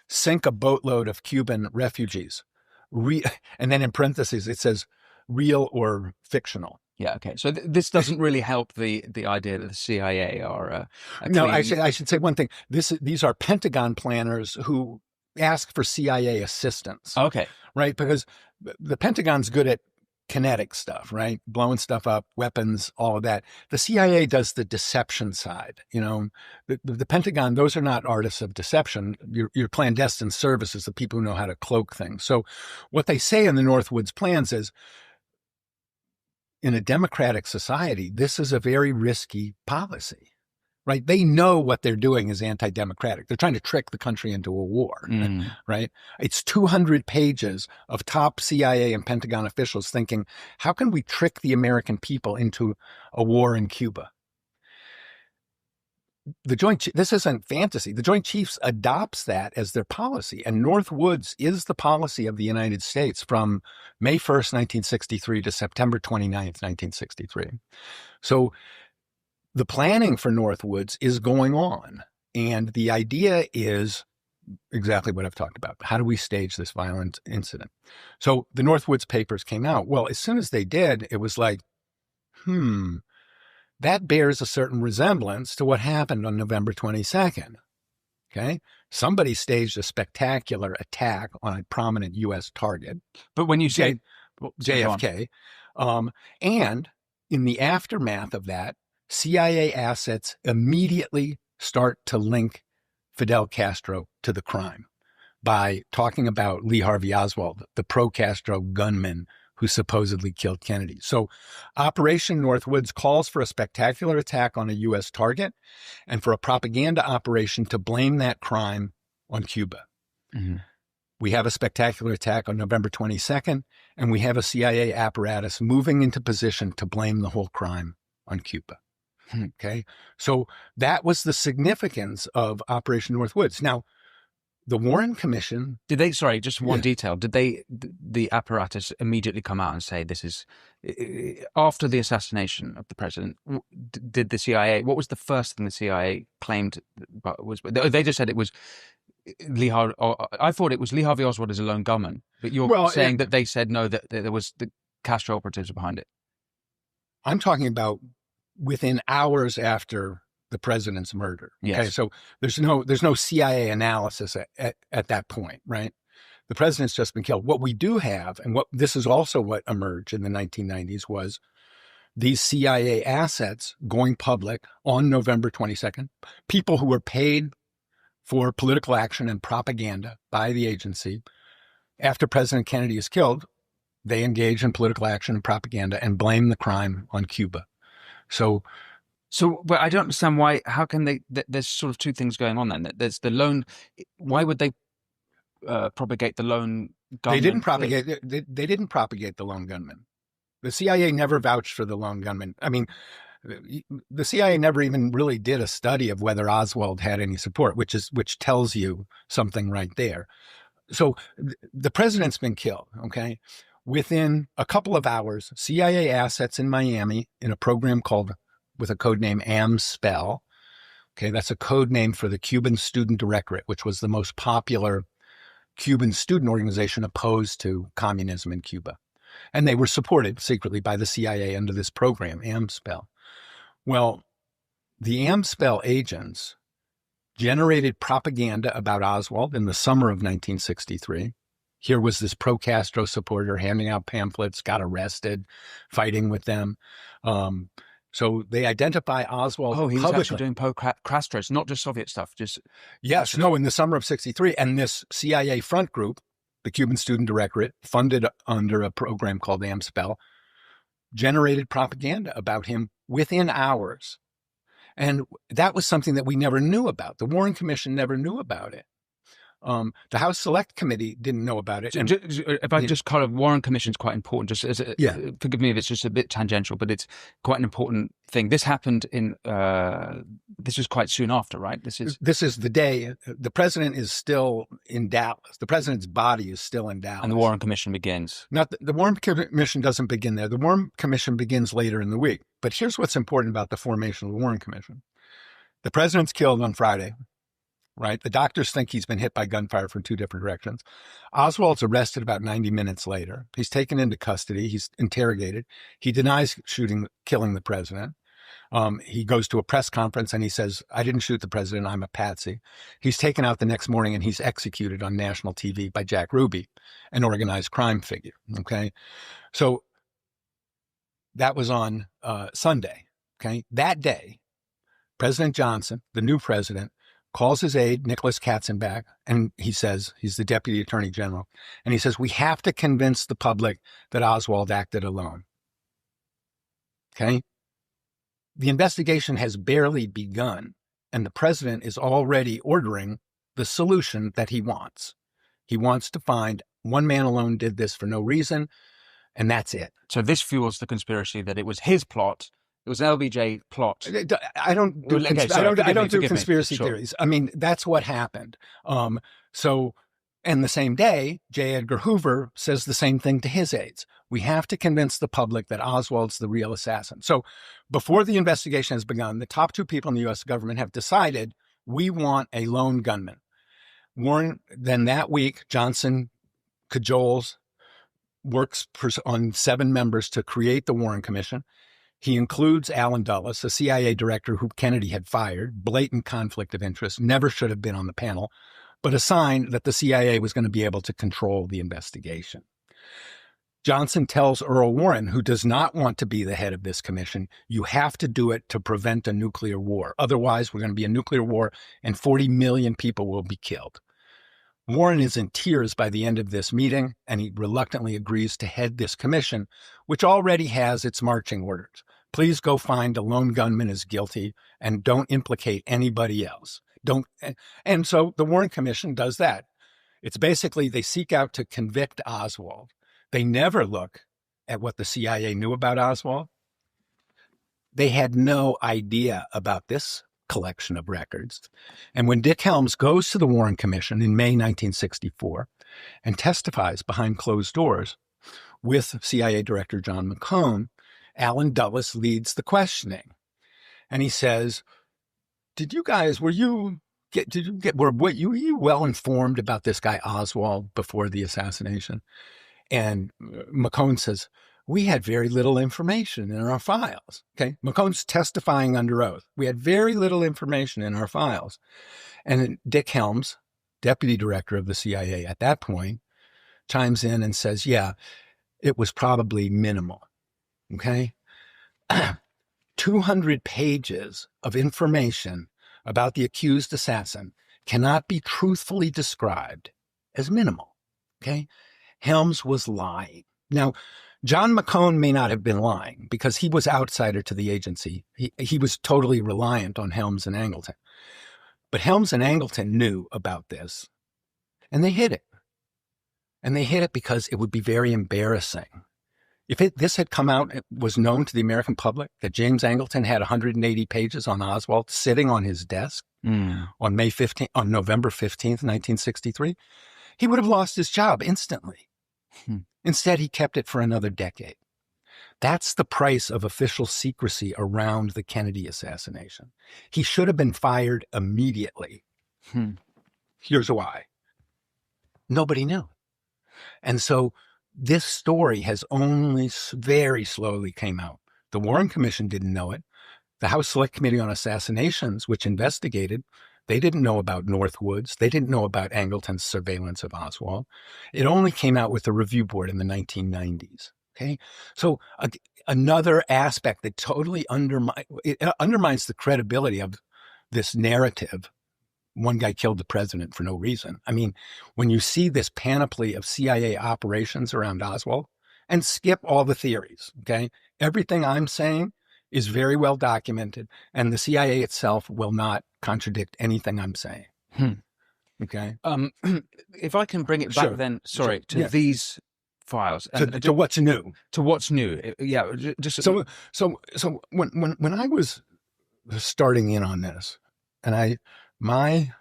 sink a boatload of Cuban refugees. And then in parentheses, it says real or fictional. Yeah, okay. So this doesn't really help the idea that the CIA are... No, I should say one thing. These are Pentagon planners who ask for CIA assistance. Okay. Right? Because the Pentagon's good at kinetic stuff, right? Blowing stuff up, weapons, all of that. The CIA does the deception side. The Pentagon, those are not artists of deception. Your clandestine services, the people who know how to cloak things. So what they say in the Northwoods plans is, in a democratic society, this is a very risky policy. Right? They know what they're doing is anti-democratic. They're trying to trick the country into a war, right? It's 200 pages of top CIA and Pentagon officials thinking, how can we trick the American people into a war in Cuba? This isn't fantasy. The Joint Chiefs adopts that as their policy, and Northwoods is the policy of the United States from May 1st, 1963 to September 29th, 1963. So the planning for Northwoods is going on, and the idea is exactly what I've talked about. How do we stage this violent incident? So the Northwoods papers came out. Well, as soon as they did, it was like, that bears a certain resemblance to what happened on November 22nd. Okay? Somebody staged a spectacular attack on a prominent U.S. target. But when you say JFK, and in the aftermath of that, CIA assets immediately start to link Fidel Castro to the crime by talking about Lee Harvey Oswald, the pro-Castro gunman who supposedly killed Kennedy. So Operation Northwoods calls for a spectacular attack on a U.S. target and for a propaganda operation to blame that crime on Cuba. Mm-hmm. We have a spectacular attack on November 22nd, and we have a CIA apparatus moving into position to blame the whole crime on Cuba. Okay. So that was the significance of Operation Northwoods. Now, the Warren Commission. Just one detail. Did the apparatus immediately come out and say this is, after the assassination of the president, did the CIA, what was the first thing the CIA claimed? They just said it was Lee Harvey. I thought it was Lee Harvey Oswald as a lone gunman, but you're saying that they said no, that there was the Castro operatives behind it. I'm talking about within hours after the president's murder. Yes. Okay, so there's no CIA analysis at that point, right? The president's just been killed. What we do have, and this is also what emerged in the 1990s, was these CIA assets going public on November 22nd. People who were paid for political action and propaganda by the agency after President Kennedy is killed they engage in political action and propaganda and blame the crime on Cuba. So, but I don't understand why. How can they? There's sort of two things going on then. There's the lone. Why would they propagate the lone gunman? They didn't propagate. They didn't propagate the lone gunman. The CIA never vouched for the lone gunman. I mean, the CIA never even really did a study of whether Oswald had any support, which tells you something right there. So the president's been killed. Okay. Within a couple of hours, CIA assets in Miami in a program called, with a code name AMSPEL. Okay, that's a code name for the Cuban Student Directorate, which was the most popular Cuban student organization opposed to communism in Cuba. And they were supported secretly by the CIA under this program, AMSPEL. Well, the AMSPEL agents generated propaganda about Oswald in the summer of 1963. Here was this pro-Castro supporter handing out pamphlets, got arrested, fighting with them. So they identify Oswald publicly. Oh, he was actually doing pro-Castro, not just Soviet stuff. Yes, no, in the summer of 63. And this CIA front group, the Cuban Student Directorate, funded under a program called AMSPEL, generated propaganda about him within hours. And that was something that we never knew about. The Warren Commission never knew about it. The House Select Committee didn't know about it. And, if I just kind of, Warren Commission is quite important. Just as forgive me if it's just a bit tangential, but it's quite an important thing. This happened in. This was quite soon after, right? This is the day the president is still in Dallas. The president's body is still in Dallas, and the Warren Commission begins. Not the Warren Commission doesn't begin there. The Warren Commission begins later in the week. But here's what's important about the formation of the Warren Commission: the president's killed on Friday. Right? The doctors think he's been hit by gunfire from two different directions. Oswald's arrested about 90 minutes later. He's taken into custody. He's interrogated. He denies killing the president. He goes to a press conference and he says, I didn't shoot the president. I'm a patsy. He's taken out the next morning and he's executed on national TV by Jack Ruby, an organized crime figure. Okay. So that was on Sunday. Okay. That day, President Johnson, the new president, calls his aide, Nicholas Katzenbach, and he says, he's the deputy attorney general, and he says, we have to convince the public that Oswald acted alone. Okay? The investigation has barely begun, and the president is already ordering the solution that he wants. He wants to find one man alone did this for no reason, and that's it. So this fuels the conspiracy that it was his plot. It was an LBJ plot. I don't do conspiracy theories. I mean, that's what happened. And the same day, J. Edgar Hoover says the same thing to his aides. We have to convince the public that Oswald's the real assassin. So before the investigation has begun, the top two people in the U.S. government have decided we want a lone gunman. Warren, then that week, Johnson cajoles, works on 7 members to create the Warren Commission. He includes Allen Dulles, a CIA director who Kennedy had fired, blatant conflict of interest, never should have been on the panel, but a sign that the CIA was going to be able to control the investigation. Johnson tells Earl Warren, who does not want to be the head of this commission, you have to do it to prevent a nuclear war. Otherwise, we're going to be a nuclear war and 40 million people will be killed. Warren is in tears by the end of this meeting, and he reluctantly agrees to head this commission, which already has its marching orders. Please go find a lone gunman is guilty and don't implicate anybody else. And so the Warren Commission does that. It's basically they seek out to convict Oswald. They never look at what the CIA knew about Oswald. They had no idea about this collection of records. And when Dick Helms goes to the Warren Commission in May 1964 and testifies behind closed doors with CIA Director John McCone, Allen Dulles leads the questioning. And he says, were you well informed about this guy Oswald before the assassination? And McCone says, we had very little information in our files. Okay. McCone's testifying under oath. We had very little information in our files. And Dick Helms, deputy director of the CIA at that point, chimes in and says, yeah, it was probably minimal. Okay. 200 pages of information about the accused assassin cannot be truthfully described as minimal. Okay. Helms was lying. Now, John McCone may not have been lying because he was outsider to the agency. He was totally reliant on Helms and Angleton. But Helms and Angleton knew about this, and they hid it. And they hid it because it would be very embarrassing. If this had come out, it was known to the American public that James Angleton had 180 pages on Oswald sitting on his desk on November 15th, 1963, he would have lost his job instantly. Instead, he kept it for another decade. That's the price of official secrecy around the Kennedy assassination. He should have been fired immediately. Here's why. Nobody knew. And so this story has only very slowly came out. The Warren Commission didn't know it. The House Select Committee on Assassinations, which investigated, they didn't know about Northwoods. They didn't know about Angleton's surveillance of Oswald. It only came out with the review board in the 1990s. Okay, so another aspect that totally undermines the credibility of this narrative. One guy killed the president for no reason. I mean, when you see this panoply of CIA operations around Oswald, and skip all the theories, okay? Everything I'm saying is very well documented, and the CIA itself will not contradict anything I'm saying. Okay. If I can bring it back to these files and to what's new. To what's new. Yeah. Just so when I was starting in on this, and my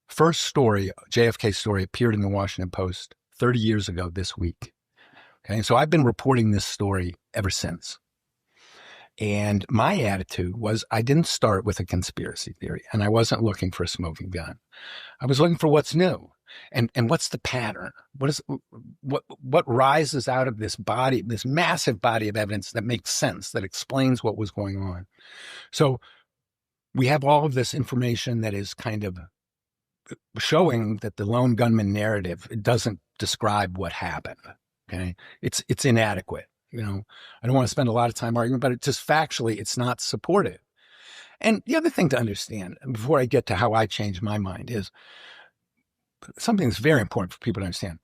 first story, JFK story, appeared in the Washington Post 30 years ago this week. Okay. So I've been reporting this story ever since. And my attitude was I didn't start with a conspiracy theory, and I wasn't looking for a smoking gun. I was looking for what's new and what's the pattern. What rises out of this body, this massive body of evidence that makes sense, that explains what was going on. So we have all of this information that is kind of showing that the lone gunman narrative, it doesn't describe what happened. Okay. It's inadequate. You know, I don't want to spend a lot of time arguing, but it just factually, it's not supportive. And the other thing to understand before I get to how I changed my mind is something that's very important for people to understand.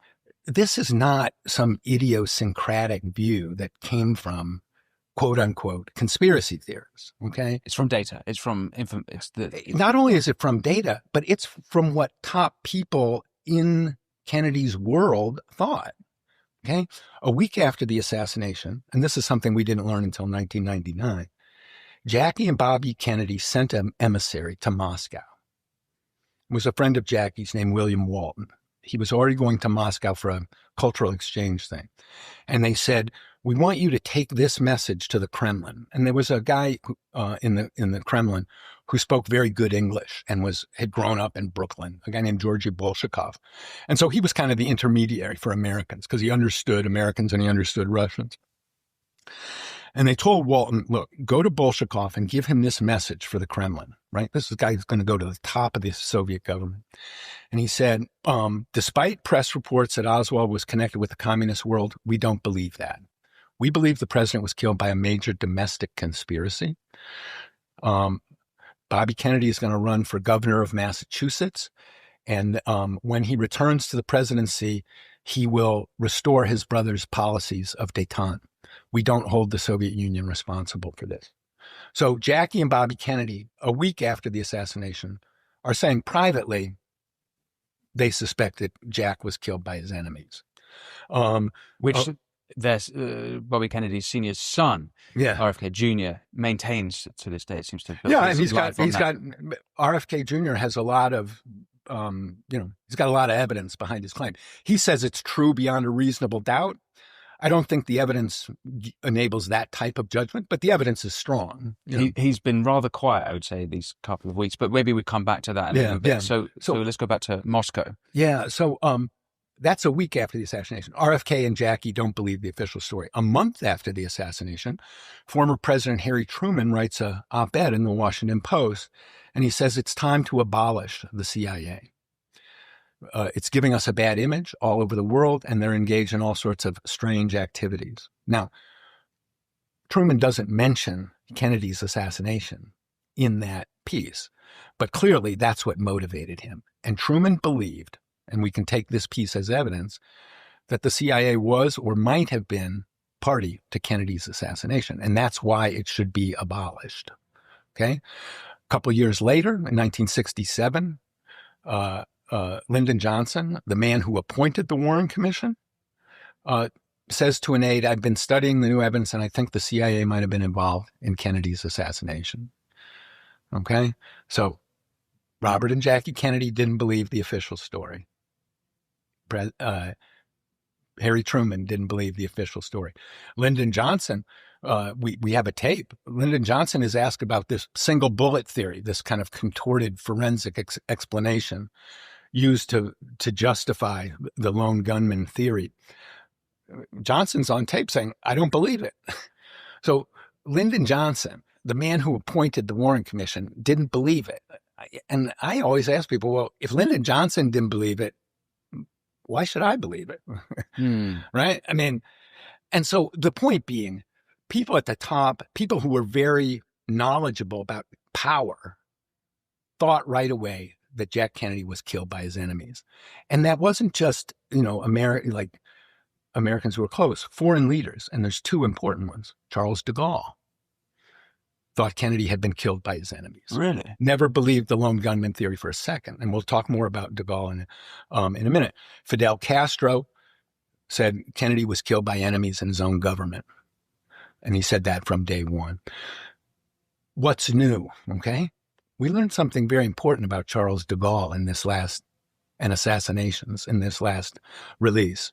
This is not some idiosyncratic view that came from quote unquote conspiracy theorists. Okay. It's from data. Not only is it from data, but it's from what top people in Kennedy's world thought. Okay. A week after the assassination, and this is something we didn't learn until 1999, Jackie and Bobby Kennedy sent an emissary to Moscow. It was a friend of Jackie's named William Walton. He was already going to Moscow for a cultural exchange thing. And they said, we want you to take this message to the Kremlin. And there was a guy in the Kremlin who spoke very good English and had grown up in Brooklyn, a guy named Georgy Bolshakov. And so he was kind of the intermediary for Americans because he understood Americans and he understood Russians. And they told Walton, look, go to Bolshakov and give him this message for the Kremlin, right? This is a guy who's going to go to the top of the Soviet government. And he said, despite press reports that Oswald was connected with the communist world, we don't believe that. We believe the president was killed by a major domestic conspiracy. Bobby Kennedy is going to run for governor of Massachusetts. And when he returns to the presidency, he will restore his brother's policies of détente. We don't hold the Soviet Union responsible for this. So Jackie and Bobby Kennedy, a week after the assassination, are saying privately they suspected Jack was killed by his enemies. There's Bobby Kennedy's senior son, RFK Jr., maintains to this day. It seems to. And he's got RFK Jr. has a lot of, he's got a lot of evidence behind his claim. He says it's true beyond a reasonable doubt. I don't think the evidence enables that type of judgment, but the evidence is strong. He's been rather quiet, I would say, these couple of weeks, but maybe we come back to that in a little bit. Yeah. So let's go back to Moscow. Yeah. So that's a week after the assassination. RFK and Jackie don't believe the official story. A month after the assassination, former President Harry Truman writes an op-ed in the Washington Post, and he says it's time to abolish the CIA. It's giving us a bad image all over the world, and they're engaged in all sorts of strange activities. Now, Truman doesn't mention Kennedy's assassination in that piece, but clearly that's what motivated him. And Truman believed, and we can take this piece as evidence, that the CIA was or might have been party to Kennedy's assassination, and that's why it should be abolished. Okay? A couple of years later, in 1967, Lyndon Johnson, the man who appointed the Warren Commission, says to an aide, I've been studying the new evidence, and I think the CIA might have been involved in Kennedy's assassination. Okay? So Robert and Jackie Kennedy didn't believe the official story. Harry Truman didn't believe the official story. Lyndon Johnson, we have a tape. Lyndon Johnson is asked about this single bullet theory, this kind of contorted forensic explanation used to justify the lone gunman theory. Johnson's on tape saying, I don't believe it. So Lyndon Johnson, the man who appointed the Warren Commission, didn't believe it. And I always ask people, well, if Lyndon Johnson didn't believe it, why should I believe it? Right? I mean, and so the point being, people at the top, people who were very knowledgeable about power, thought right away that Jack Kennedy was killed by his enemies. And that wasn't just, Americans who were close, foreign leaders, and there's two important ones. Charles de Gaulle thought Kennedy had been killed by his enemies. Really? Never believed the lone gunman theory for a second. And we'll talk more about de Gaulle in a minute. Fidel Castro said Kennedy was killed by enemies in his own government. And he said that from day one. What's new? Okay. We learned something very important about Charles de Gaulle in this last, and assassinations in this last release.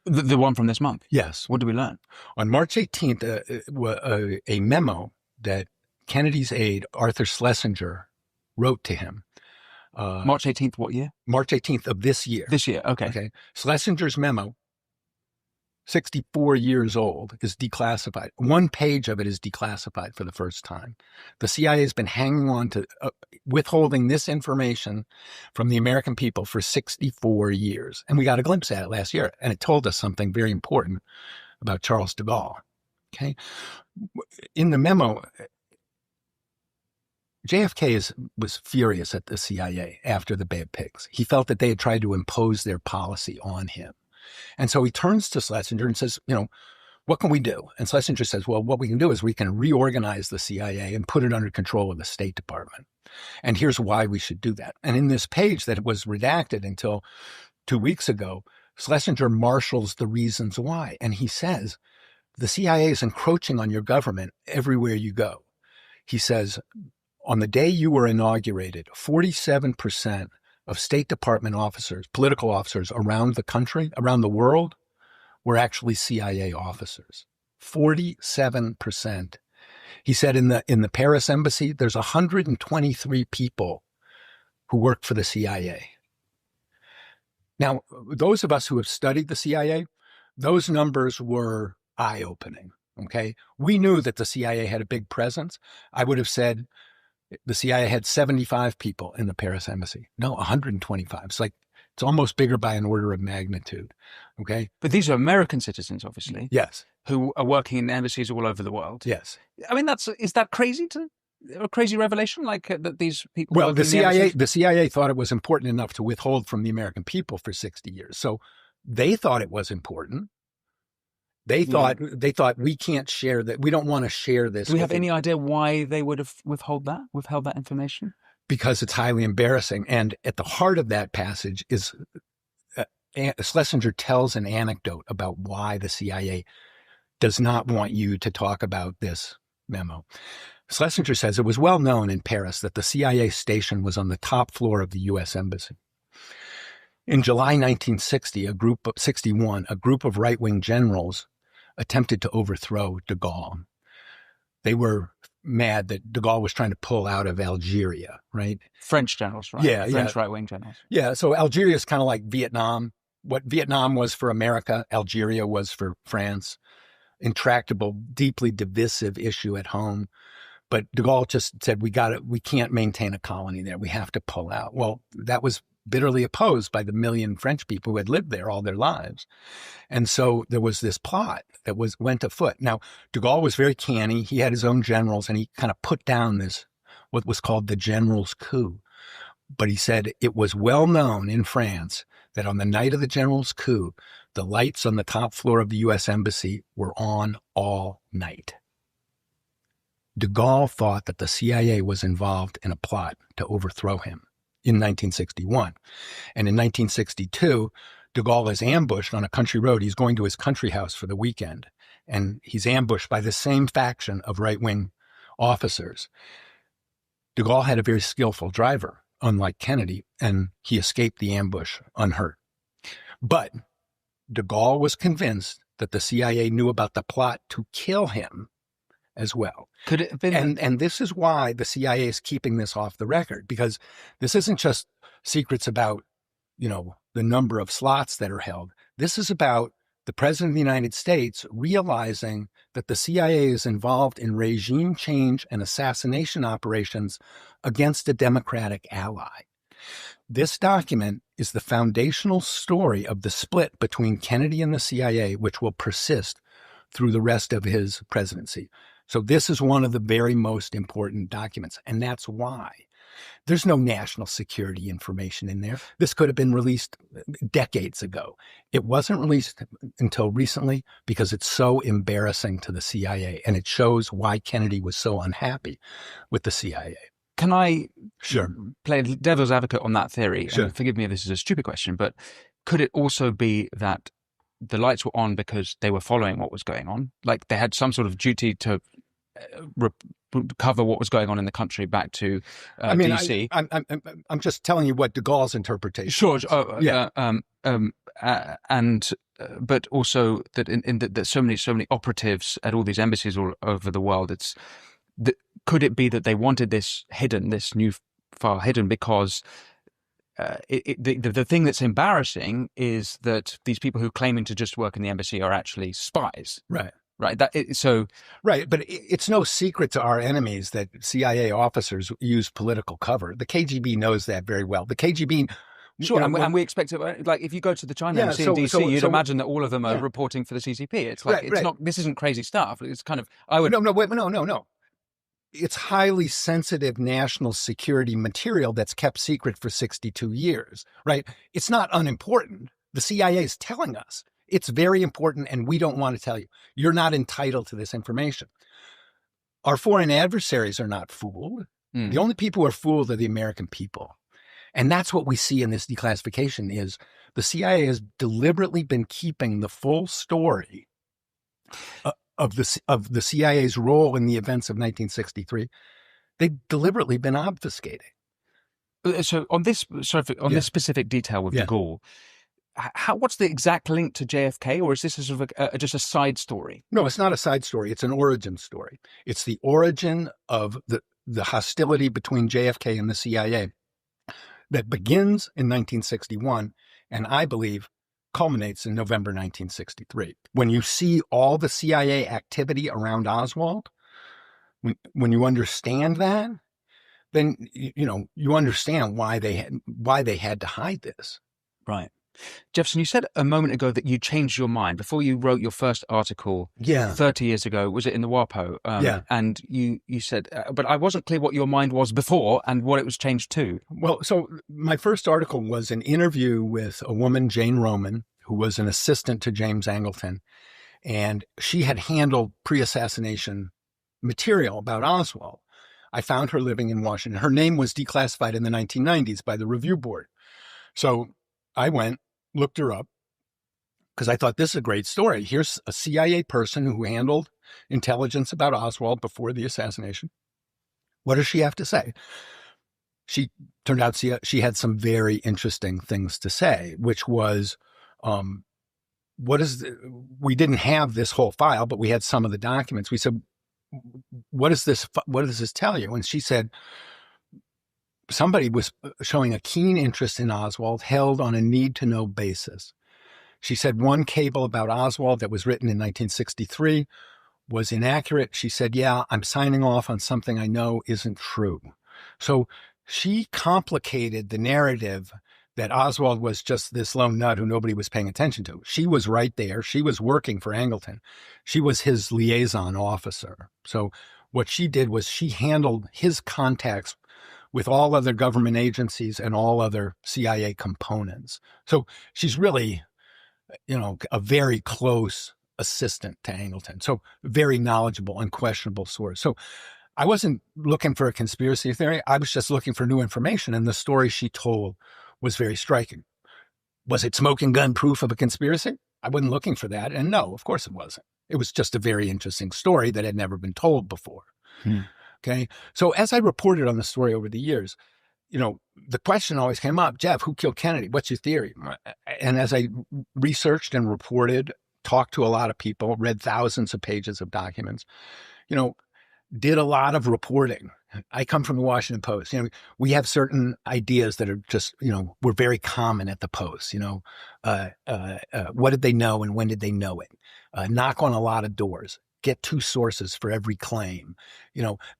The one from this month? Yes. What did we learn? On March 18th, a memo that Kennedy's aide, Arthur Schlesinger, wrote to him. March 18th, what year? March 18th of this year. This year, okay. Schlesinger's memo, 64 years old, is declassified. One page of it is declassified for the first time. The CIA has been hanging on to withholding this information from the American people for 64 years. And we got a glimpse at it last year. And it told us something very important about Charles de Gaulle. Okay. In the memo, JFK was furious at the CIA after the Bay of Pigs. He felt that they had tried to impose their policy on him. And so he turns to Schlesinger and says, what can we do? And Schlesinger says, well, what we can do is we can reorganize the CIA and put it under control of the State Department. And here's why we should do that. And in this page that was redacted until 2 weeks ago, Schlesinger marshals the reasons why. And he says, the CIA is encroaching on your government everywhere you go. He says, on the day you were inaugurated, 47% of State Department officers, political officers around the country, around the world, were actually CIA officers. 47%. He said in the Paris embassy, there's 123 people who work for the CIA. Now, those of us who have studied the CIA, those numbers were eye-opening, okay? We knew that the CIA had a big presence. I would have said the CIA had 75 people in the Paris embassy. No, 125. It's almost bigger by an order of magnitude, okay? But these are American citizens, obviously. Yes. Who are working in embassies all over the world. Yes. I mean, is that crazy a crazy revelation, that these people? Well, the CIA thought it was important enough to withhold from the American people for 60 years. So they thought it was important. They thought we can't share that. We don't want to share this. Do we have any idea why they would have withheld that information? Because it's highly embarrassing. And at the heart of that passage is Schlesinger tells an anecdote about why the CIA does not want you to talk about this memo. Schlesinger says it was well known in Paris that the CIA station was on the top floor of the U.S. Embassy. In July 1960, a group of right-wing generals attempted to overthrow de Gaulle. They were mad that de Gaulle was trying to pull out of Algeria, right? French generals, right? Yeah. French right-wing generals. Yeah, so Algeria is kind of like Vietnam. What Vietnam was for America, Algeria was for France. Intractable, deeply divisive issue at home. But de Gaulle just said, we can't maintain a colony there. We have to pull out. Well, that was bitterly opposed by the million French people who had lived there all their lives. And so there was this plot that went afoot. Now, de Gaulle was very canny. He had his own generals, and he kind of put down what was called the general's coup. But he said it was well known in France that on the night of the general's coup, The lights on the top floor of the U.S. Embassy were on all night. De Gaulle thought that the CIA was involved in a plot to overthrow him in 1961. And in 1962, de Gaulle is ambushed on a country road. He's going to his country house for the weekend, and he's ambushed by the same faction of right-wing officers. De Gaulle had a very skillful driver, unlike Kennedy, and he escaped the ambush unhurt. But de Gaulle was convinced that the CIA knew about the plot to kill him as well. Could it have been? And this is why the CIA is keeping this off the record, because this isn't just secrets about, the number of slots that are held. This is about the President of the United States realizing that the CIA is involved in regime change and assassination operations against a Democratic ally. This document is the foundational story of the split between Kennedy and the CIA, which will persist through the rest of his presidency. So this is one of the very most important documents, and that's why. There's no national security information in there. This could have been released decades ago. It wasn't released until recently because it's so embarrassing to the CIA, and it shows why Kennedy was so unhappy with the CIA. Can I Sure. play devil's advocate on that theory? Sure. And forgive me if this is a stupid question, but could it also be that the lights were on because they were following what was going on? Like they had some sort of duty to cover what was going on in the country back to DC. I'm just telling you what de Gaulle's interpretation. Sure. is. Yeah. But also that that so many operatives at all these embassies all over the world. Could it be that they wanted this hidden, this new file hidden, because the thing that's embarrassing is that these people who are claiming to just work in the embassy are actually spies. Right. Right. Right. But it's no secret to our enemies that CIA officers use political cover. The KGB knows that very well. The KGB. Sure. And we expect it. Like if you go to the China embassy in DC, you'd imagine that all of them are reporting for the CCP. It's like, it's not, this isn't crazy stuff. It's kind of, No. It's highly sensitive national security material that's kept secret for 62 years, right? It's not unimportant. The CIA is telling us. It's very important, and we don't want to tell you. You're not entitled to this information. Our foreign adversaries are not fooled. The only people who are fooled are the American people. And that's what we see in this declassification is the CIA has deliberately been keeping the full story of the CIA's role in the events of 1963. They've deliberately been obfuscating. So on this this specific detail with de Gaulle, what's the exact link to JFK, or is this sort of just a side story? No, it's not a side story. It's an origin story. It's the origin of the hostility between JFK and the CIA that begins in 1961, and I believe culminates in November 1963. When you see all the CIA activity around Oswald, when you understand that, then you understand why they had to hide this. Right. Jefferson, you said a moment ago that you changed your mind before you wrote your first article 30 years ago. Was it in the WAPO? And you said, but I wasn't clear what your mind was before and what it was changed to. Well, so my first article was an interview with a woman, Jane Roman, who was an assistant to James Angleton. And she had handled pre-assassination material about Oswald. I found her living in Washington. Her name was declassified in the 1990s by the Review Board. So I went, looked her up, because I thought this is a great story. Here's a CIA person who handled intelligence about Oswald before the assassination. What does she have to say? She turned out she had some very interesting things to say, which was, we didn't have this whole file, but we had some of the documents. We said, what does this tell you? And she said, somebody was showing a keen interest in Oswald held on a need-to-know basis. She said one cable about Oswald that was written in 1963 was inaccurate. She said, I'm signing off on something I know isn't true. So she complicated the narrative that Oswald was just this lone nut who nobody was paying attention to. She was right there. She was working for Angleton. She was his liaison officer. So what she did was she handled his contacts with all other government agencies and all other CIA components. So she's really, a very close assistant to Angleton. So very knowledgeable, unquestionable source. So I wasn't looking for a conspiracy theory. I was just looking for new information. And the story she told was very striking. Was it smoking gun proof of a conspiracy? I wasn't looking for that. And no, of course it wasn't. It was just a very interesting story that had never been told before. Okay. So as I reported on the story over the years, the question always came up, Jeff, who killed Kennedy? What's your theory? And as I researched and reported, talked to a lot of people, read thousands of pages of documents, did a lot of reporting. I come from the Washington Post. We have certain ideas that are just, were very common at the Post. What did they know and when did they know it? Knock on a lot of doors. Get two sources for every claim.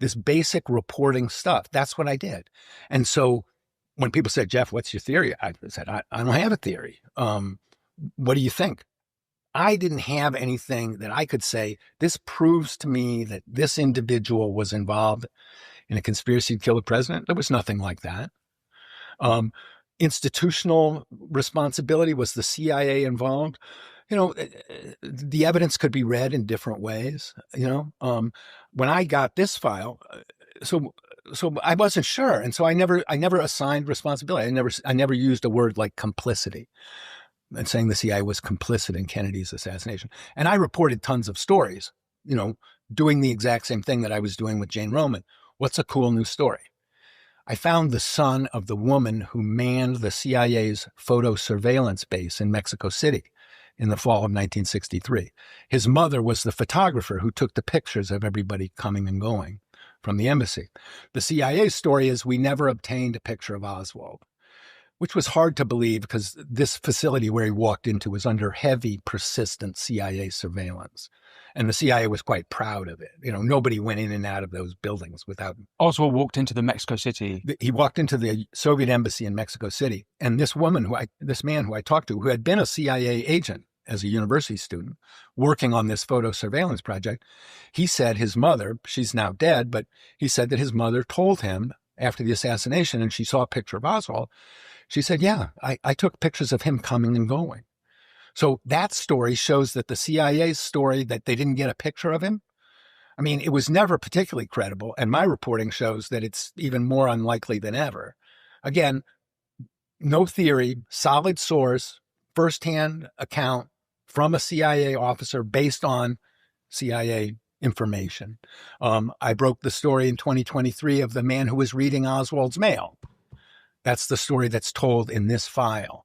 This basic reporting stuff. That's what I did. And so when people said, Jeff, what's your theory? I said, I don't have a theory. What do you think? I didn't have anything that I could say, this proves to me that this individual was involved in a conspiracy to kill the president. There was nothing like that. Institutional responsibility, was the CIA involved? The evidence could be read in different ways. When I got this file, so I wasn't sure. And so I never assigned responsibility. I never used a word like complicity and saying the CIA was complicit in Kennedy's assassination. And I reported tons of stories, doing the exact same thing that I was doing with Jane Roman. What's a cool new story? I found the son of the woman who manned the CIA's photo surveillance base in Mexico City in the fall of 1963. His mother was the photographer who took the pictures of everybody coming and going from the embassy. The CIA's story is we never obtained a picture of Oswald, which was hard to believe because this facility where he walked into was under heavy, persistent CIA surveillance. And the CIA was quite proud of it. Nobody went in and out of those buildings without... Oswald walked into the Mexico City. He walked into the Soviet embassy in Mexico City. And this man who I talked to, who had been a CIA agent as a university student, working on this photo surveillance project, he said his mother, she's now dead, but he said that his mother told him after the assassination, and she saw a picture of Oswald, she said, yeah, I took pictures of him coming and going. So that story shows that the CIA's story that they didn't get a picture of him, it was never particularly credible. And my reporting shows that it's even more unlikely than ever. Again, no theory, solid source, firsthand account from a CIA officer based on CIA information. I broke the story in 2023 of the man who was reading Oswald's mail. That's the story that's told in this file.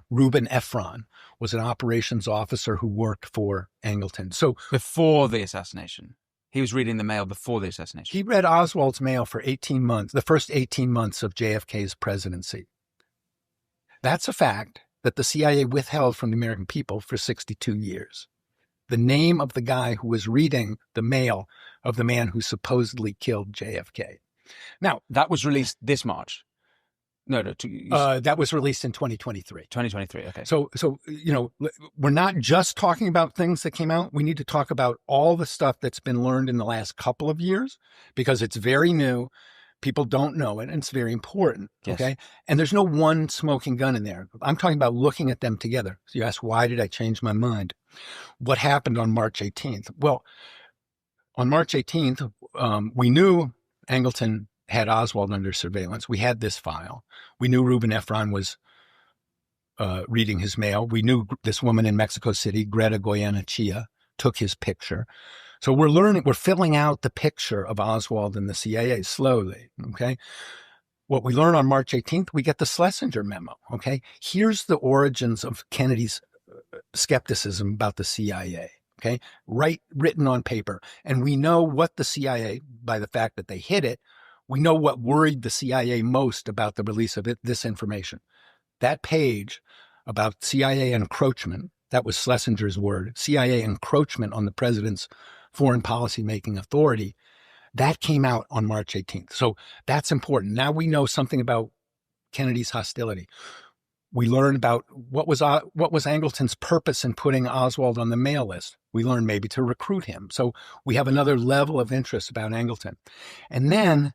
Reuben Ephron was an operations officer who worked for Angleton. So before the assassination, he was reading the mail before the assassination. He read Oswald's mail for 18 months, the first 18 months of JFK's presidency. That's a fact that the CIA withheld from the American people for 62 years. The name of the guy who was reading the mail of the man who supposedly killed JFK. Now, that was released this March. That was released in 2023. 2023, okay. So we're not just talking about things that came out. We need to talk about all the stuff that's been learned in the last couple of years because it's very new. People don't know it, and it's very important, yes. Okay? And there's no one smoking gun in there. I'm talking about looking at them together. So you ask, why did I change my mind? What happened on March 18th? Well, on March 18th, we knew Angleton had Oswald under surveillance. We had this file. We knew Reuben Ephron was reading his mail. We knew this woman in Mexico City, Greta Goyenechea, took his picture. So we're filling out the picture of Oswald and the CIA slowly, okay? What we learn on March 18th, we get the Schlesinger memo, okay? Here's the origins of Kennedy's skepticism about the CIA, okay? Written on paper. And we know what the CIA, by the fact that they hid it, we know what worried the CIA most about the release of this information. That page about CIA encroachment, that was Schlesinger's word, CIA encroachment on the president's foreign policy making authority, that came out on March 18th. So that's important. Now we know something about Kennedy's hostility. We learn about what was Angleton's purpose in putting Oswald on the mail list. We learned maybe to recruit him. So we have another level of interest about Angleton. And then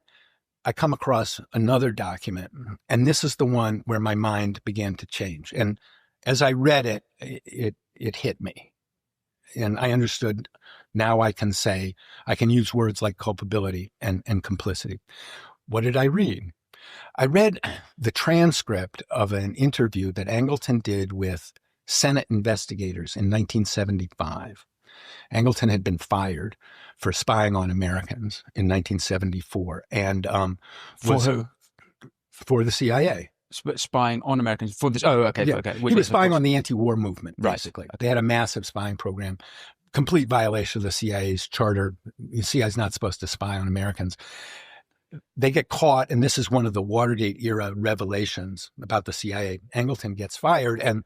I come across another document, and this is the one where my mind began to change. And as I read it, it hit me. And I understood. Now I can use words like culpability and complicity. What did I read? I read the transcript of an interview that Angleton did with Senate investigators in 1975. Angleton had been fired for spying on Americans in 1974. And for who? For the CIA. Spying on Americans for this. Oh, okay. Yeah. Okay. He was spying on the anti-war movement, basically. Right. They had a massive spying program, complete violation of the CIA's charter. The CIA is not supposed to spy on Americans. They get caught, and this is one of the Watergate era revelations about the CIA. Angleton gets fired, and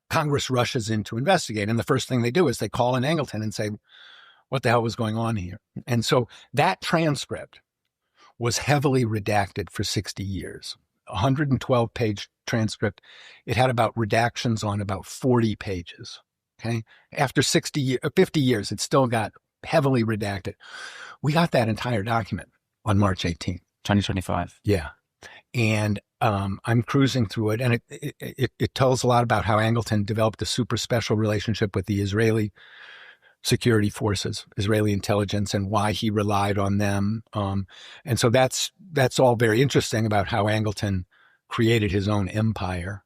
Congress rushes in to investigate. And the first thing they do is they call in Angleton and say, what the hell was going on here? And so that transcript was heavily redacted for 60 years. 112-page transcript. It had about redactions on about 40 pages. Okay. After 50 years, it still got heavily redacted. We got that entire document on March 18th. 2025. Yeah. And I'm cruising through it, and it tells a lot about how Angleton developed a super special relationship with the Israeli security forces, Israeli intelligence, and why he relied on them. And so that's all very interesting about how Angleton created his own empire.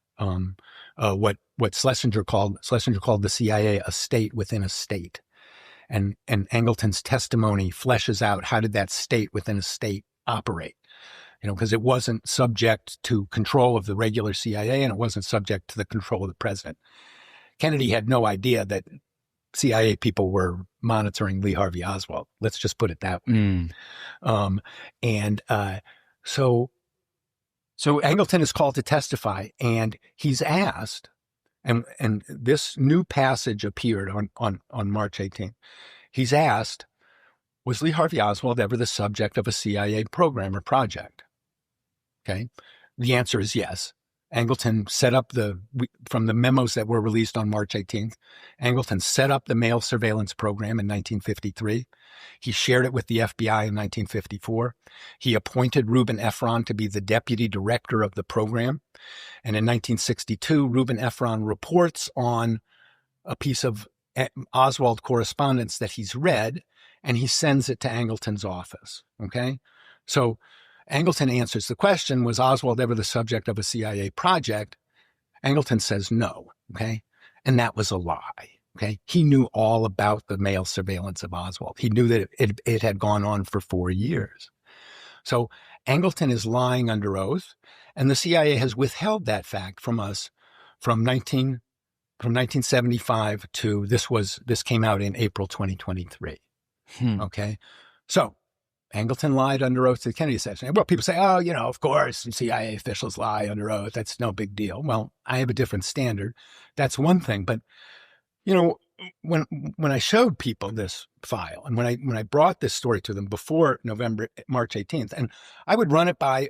What Schlesinger called the CIA a state within a state. And Angleton's testimony fleshes out how did that state within a state operate. Because it wasn't subject to control of the regular CIA, and it wasn't subject to the control of the president. Kennedy had no idea that CIA people were monitoring Lee Harvey Oswald. Let's just put it that way. So Angleton is called to testify, and he's asked, and this new passage appeared on March 18th. He's asked, was Lee Harvey Oswald ever the subject of a CIA program or project? Okay. The answer is yes. Angleton set up from the memos that were released on March 18th, Angleton set up the mail surveillance program in 1953. He shared it with the FBI in 1954. He appointed Reuben Efron to be the deputy director of the program. And in 1962, Reuben Efron reports on a piece of Oswald correspondence that he's read, and he sends it to Angleton's office. Okay. So Angleton answers the question, was Oswald ever the subject of a CIA project? Angleton says no, okay? And that was a lie, okay? He knew all about the mail surveillance of Oswald. He knew that it had gone on for 4 years. So Angleton is lying under oath, and the CIA has withheld that fact from us from 1975 to this came out in April 2023, okay? So Angleton lied under oath to the Kennedy assassination. Well, people say, of course, CIA officials lie under oath. That's no big deal. Well, I have a different standard. That's one thing. But, when I showed people this file and when I brought this story to them before March 18th, and I would run it by,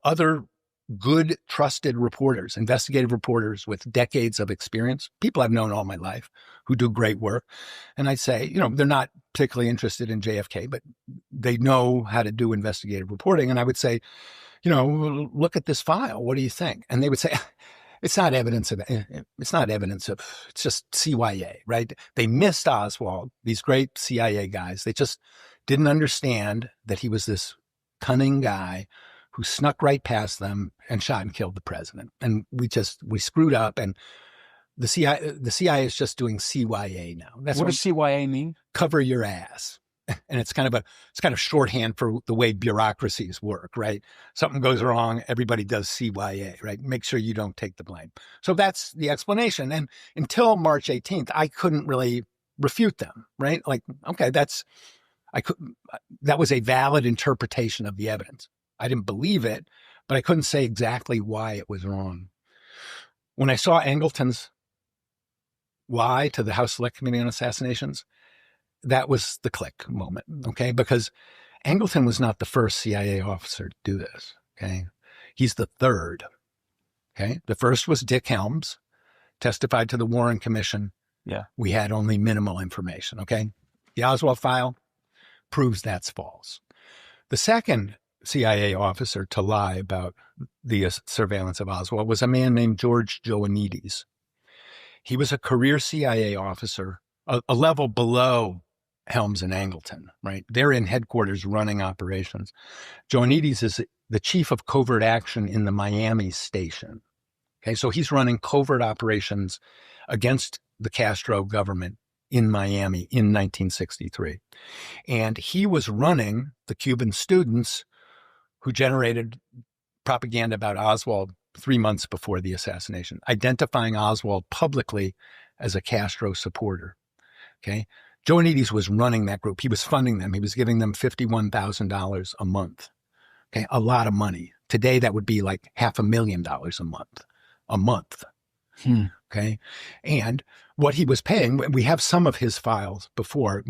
other good, trusted reporters, investigative reporters with decades of experience, people I've known all my life who do great work. And I'd say, they're not particularly interested in JFK, but they know how to do investigative reporting. And I would say, look at this file. What do you think? And they would say, it's just CYA, right? They missed Oswald, these great CIA guys. They just didn't understand that he was this cunning guy who snuck right past them and shot and killed the president. And we screwed up, and the CIA is just doing CYA now. What does CYA mean? Cover your ass. And it's kind of shorthand for the way bureaucracies work, right? Something goes wrong, everybody does CYA, right? Make sure you don't take the blame. So that's the explanation. And until March 18th, I couldn't really refute them, right? Like, okay, that was a valid interpretation of the evidence. I didn't believe it, but I couldn't say exactly why it was wrong. When I saw Angleton's lie to the House Select Committee on Assassinations, that was the click moment, okay? Because Angleton was not the first CIA officer to do this, okay? He's the third, okay? The first was Dick Helms, testified to the Warren Commission. Yeah. We had only minimal information, okay? The Oswald file proves that's false. The second CIA officer to lie about the surveillance of Oswald was a man named George Joannides. He was a career CIA officer, a level below Helms and Angleton, right? They're in headquarters running operations. Joannides is the chief of covert action in the Miami station. Okay, so he's running covert operations against the Castro government in Miami in 1963. And he was running the Cuban students who generated propaganda about Oswald 3 months before the assassination, identifying Oswald publicly as a Castro supporter. Okay. Joannides was running that group. He was funding them. He was giving them $51,000 a month. Okay. A lot of money. Today, that would be like $500,000 a month. Okay. And what he was paying, we have some of his files before.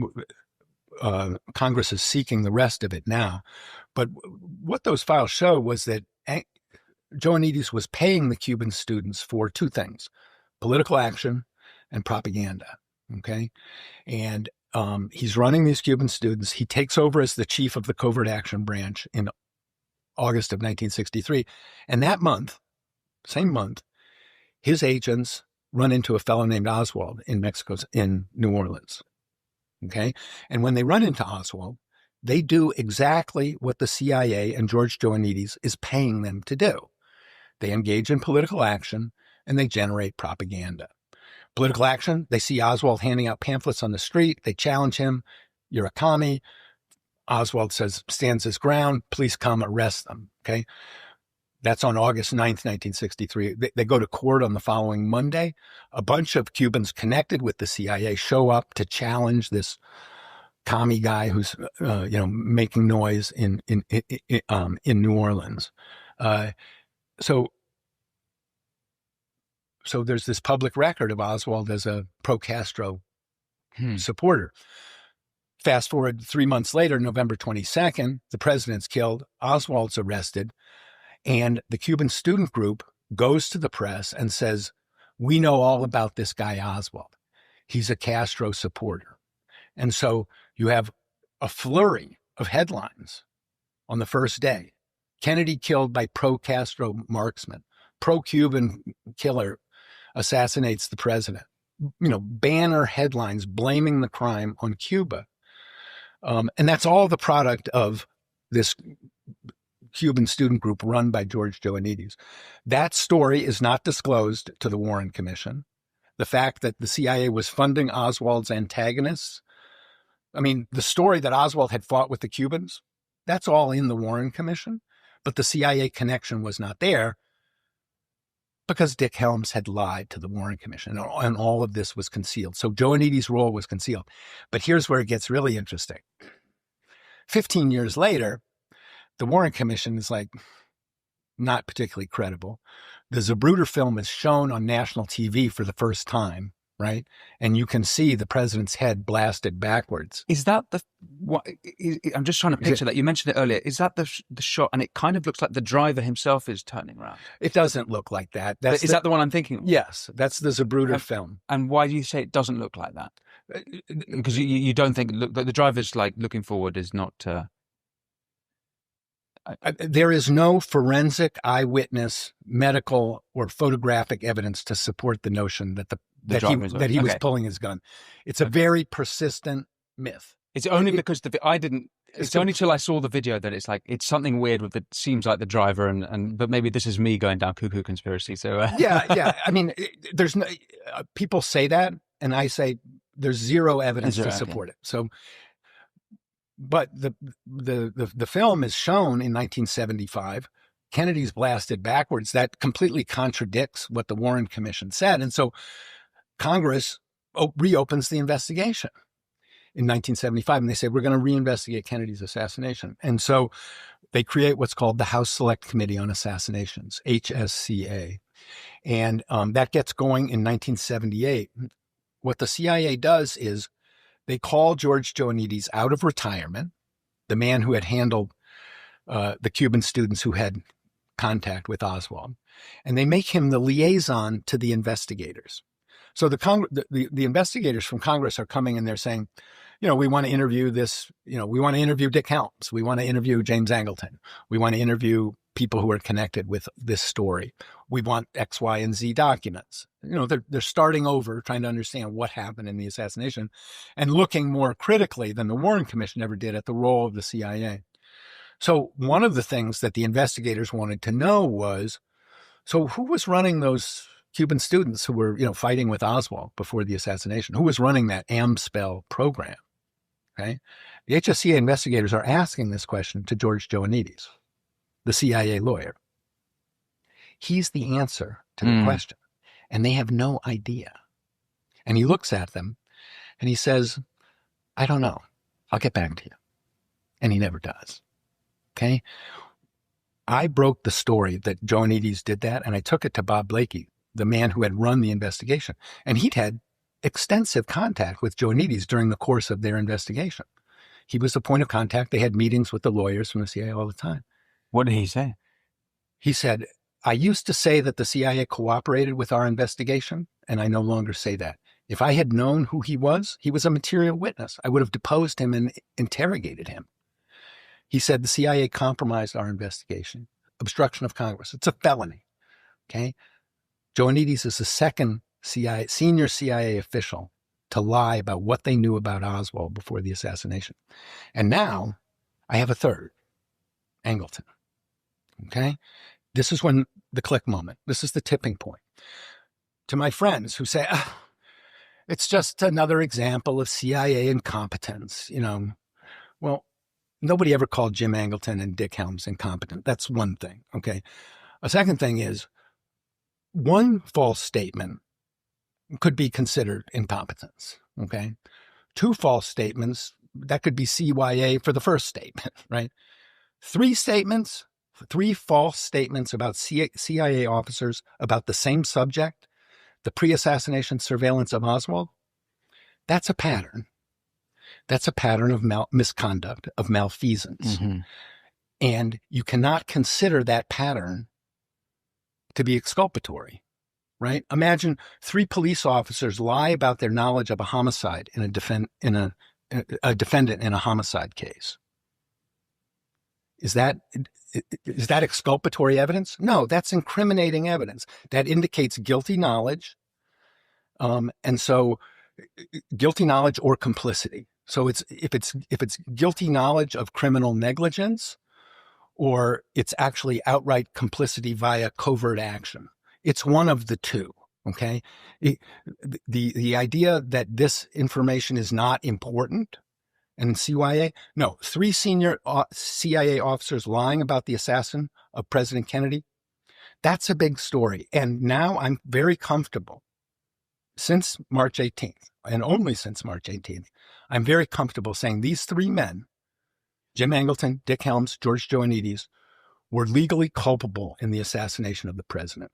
Congress is seeking the rest of it now. But what those files show was that Joannides was paying the Cuban students for two things: political action and propaganda. Okay. And he's running these Cuban students. He takes over as the chief of the covert action branch in August of 1963. And that month, same month, his agents run into a fellow named Oswald in New Orleans. Okay. And when they run into Oswald, they do exactly what the CIA and George Joannides is paying them to do. They engage in political action and they generate propaganda. Political action, they see Oswald handing out pamphlets on the street. They challenge him. You're a commie. Oswald stands his ground. Please come arrest them. Okay. That's on August 9th, 1963. They go to court on the following Monday. A bunch of Cubans connected with the CIA show up to challenge this commie guy who's, making noise in New Orleans. So there's this public record of Oswald as a pro-Castro supporter. Fast forward 3 months later, November 22nd, the president's killed, Oswald's arrested, and the Cuban student group goes to the press and says, we know all about this guy Oswald. He's a Castro supporter. And so you have a flurry of headlines on the first day. Kennedy killed by pro-Castro marksman. Pro-Cuban killer assassinates the president. Banner headlines blaming the crime on Cuba. And that's all the product of this Cuban student group run by George Joannides. That story is not disclosed to the Warren Commission. The fact that the CIA was funding Oswald's antagonists, the story that Oswald had fought with the Cubans, that's all in the Warren Commission, but the CIA connection was not there because Dick Helms had lied to the Warren Commission, and all of this was concealed. So Joannides' role was concealed. But here's where it gets really interesting. 15 years later, the Warren Commission is not particularly credible. The Zapruder film is shown on national TV for the first time, right? And you can see the president's head blasted backwards. Is that I'm just trying to picture that. You mentioned it earlier. Is that the shot? And it kind of looks like the driver himself is turning around. It doesn't look like that. Is that the one I'm thinking of? Yes, that's the Zapruder film. And why do you say it doesn't look like that? Because you don't think the driver's looking forward is not... There is no forensic, eyewitness, medical, or photographic evidence to support the notion that he was pulling his gun. It's a very persistent myth. It's only because It's only till I saw the video that it's something weird with it. Seems like the driver, but maybe this is me going down cuckoo conspiracy. So yeah. There's no people say that, and I say there's zero evidence to support it. So. But the film is shown in 1975. Kennedy's blasted backwards. That completely contradicts what the Warren Commission said. And so Congress reopens the investigation in 1975. And they say, we're going to reinvestigate Kennedy's assassination. And so they create what's called the House Select Committee on Assassinations, HSCA. And that gets going in 1978. What the CIA does is they call George Joannides out of retirement, the man who had handled the Cuban students who had contact with Oswald, and they make him the liaison to the investigators. So the investigators from Congress are coming and they're saying, we want to interview this, we want to interview Dick Helms. We want to interview James Angleton. We want to interview people who are connected with this story. We want X, Y, and Z documents. They're starting over, trying to understand what happened in the assassination and looking more critically than the Warren Commission ever did at the role of the CIA. So one of the things that the investigators wanted to know was, so who was running those Cuban students who were, fighting with Oswald before the assassination? Who was running that AMSPEL program? Okay. The HSCA investigators are asking this question to George Joannides, the CIA lawyer. He's the answer to the question, and they have no idea. And he looks at them and he says, I don't know. I'll get back to you. And he never does. Okay. I broke the story that Joannides did that, and I took it to Bob Blakey, the man who had run the investigation. And he'd had extensive contact with Joannides during the course of their investigation. He was the point of contact. They had meetings with the lawyers from the CIA all the time. What did he say? He said, I used to say that the CIA cooperated with our investigation, and I no longer say that. If I had known who he was a material witness. I would have deposed him and interrogated him. He said the CIA compromised our investigation. Obstruction of Congress. It's a felony. Okay. Joannides is the second senior CIA official to lie about what they knew about Oswald before the assassination. And now I have a third, Angleton. Okay. This is when the click moment. This is the tipping point. To my friends who say, it's just another example of CIA incompetence, well, nobody ever called Jim Angleton and Dick Helms incompetent. That's one thing. Okay. A second thing is, one false statement could be considered incompetence. Okay. Two false statements, that could be CYA for the first statement, right? Three false statements about CIA officers about the same subject, the pre-assassination surveillance of Oswald. That's a pattern. That's a pattern of misconduct, of malfeasance. Mm-hmm. And you cannot consider that pattern to be exculpatory, right? Imagine 3 police officers lie about their knowledge of a homicide in a defendant in a homicide case. Is that exculpatory evidence? No, that's incriminating evidence. That indicates guilty knowledge. And so guilty knowledge or complicity. So if it's guilty knowledge of criminal negligence, or it's actually outright complicity via covert action. It's one of the two, okay? The idea that this information is not important and CYA, no, 3 senior CIA officers lying about the assassin of President Kennedy, that's a big story. And now I'm very comfortable, since March 18th, and only since March 18th, I'm very comfortable saying these 3 men, Jim Angleton, Dick Helms, George Joannides, were legally culpable in the assassination of the president.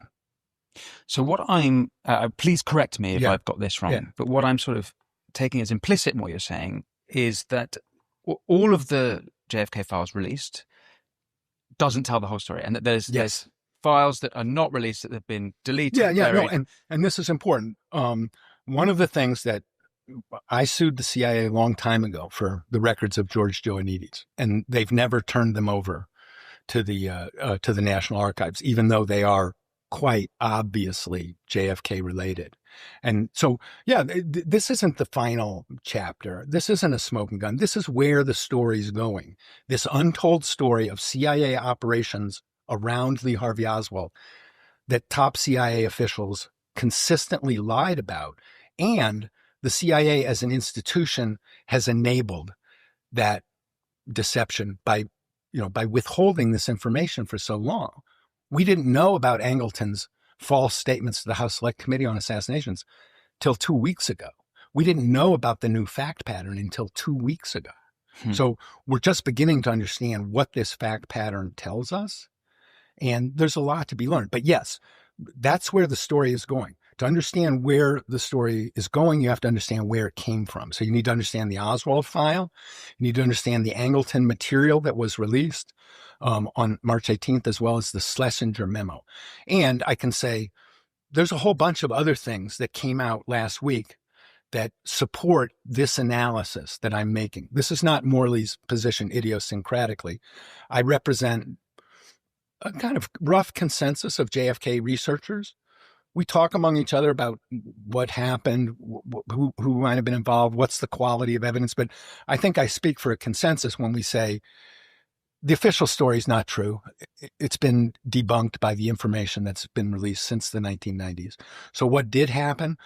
So what I'm, please correct me if I've got this wrong, but what I'm sort of taking as implicit in what you're saying is that all of the JFK files released doesn't tell the whole story, and that there's files that are not released that have been deleted. And this is important. One of the things that I sued the CIA a long time ago for the records of George Joannides, and they've never turned them over to the National Archives, even though they are quite obviously JFK related. And so, this isn't the final chapter. This isn't a smoking gun. This is where the story's going. This untold story of CIA operations around Lee Harvey Oswald that top CIA officials consistently lied about, and the CIA as an institution has enabled that deception by withholding this information for so long. We didn't know about Angleton's false statements to the House Select Committee on Assassinations till 2 weeks ago. We didn't know about the new fact pattern until 2 weeks ago. So we're just beginning to understand what this fact pattern tells us. And there's a lot to be learned. But yes, that's where the story is going. To understand where the story is going, you have to understand where it came from. So you need to understand the Oswald file. You need to understand the Angleton material that was released on March 18th, as well as the Schlesinger memo. And I can say there's a whole bunch of other things that came out last week that support this analysis that I'm making. This is not Morley's position idiosyncratically. I represent a kind of rough consensus of JFK researchers. We talk among each other about what happened, who might have been involved, what's the quality of evidence. But I think I speak for a consensus when we say the official story is not true. It's been debunked by the information that's been released since the 1990s. So what did happen?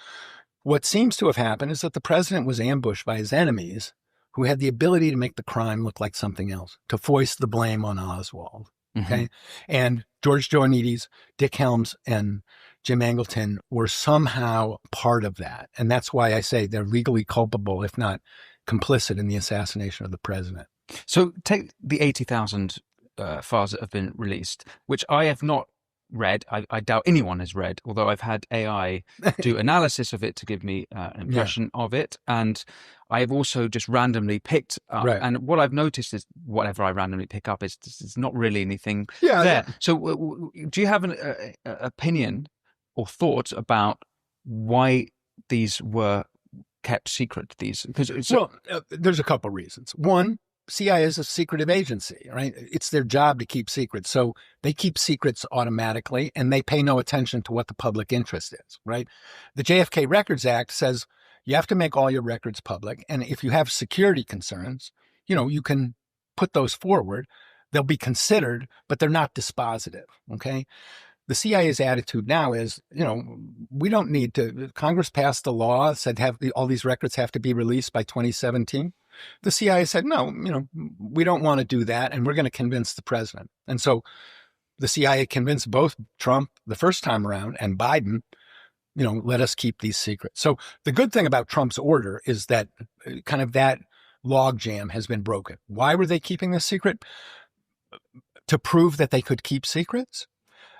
What seems to have happened is that the president was ambushed by his enemies who had the ability to make the crime look like something else, to foist the blame on Oswald. Okay. And George Joannides, Dick Helms, and Jim Angleton were somehow part of that. And that's why I say they're legally culpable, if not complicit, in the assassination of the president. So take the 80,000 files that have been released, which I have not read. I doubt anyone has read, although I've had AI do analysis of it to give me an impression of it. And I have also just randomly picked up. Right. And what I've noticed is whatever I randomly pick up is not really anything there. Yeah. So do you have an opinion or thoughts about why these were kept secret? There's a couple reasons. One, CIA is a secretive agency, right? It's their job to keep secrets. So they keep secrets automatically and they pay no attention to what the public interest is, right? The JFK Records Act says you have to make all your records public. And if you have security concerns, you can put those forward. They'll be considered, but they're not dispositive, okay? The CIA's attitude now is, we don't need to. Congress passed a law, said all these records have to be released by 2017. The CIA said, no, we don't want to do that, and we're going to convince the president. And so the CIA convinced both Trump the first time around and Biden, let us keep these secrets. So the good thing about Trump's order is that kind of that logjam has been broken. Why were they keeping this secret? To prove that they could keep secrets?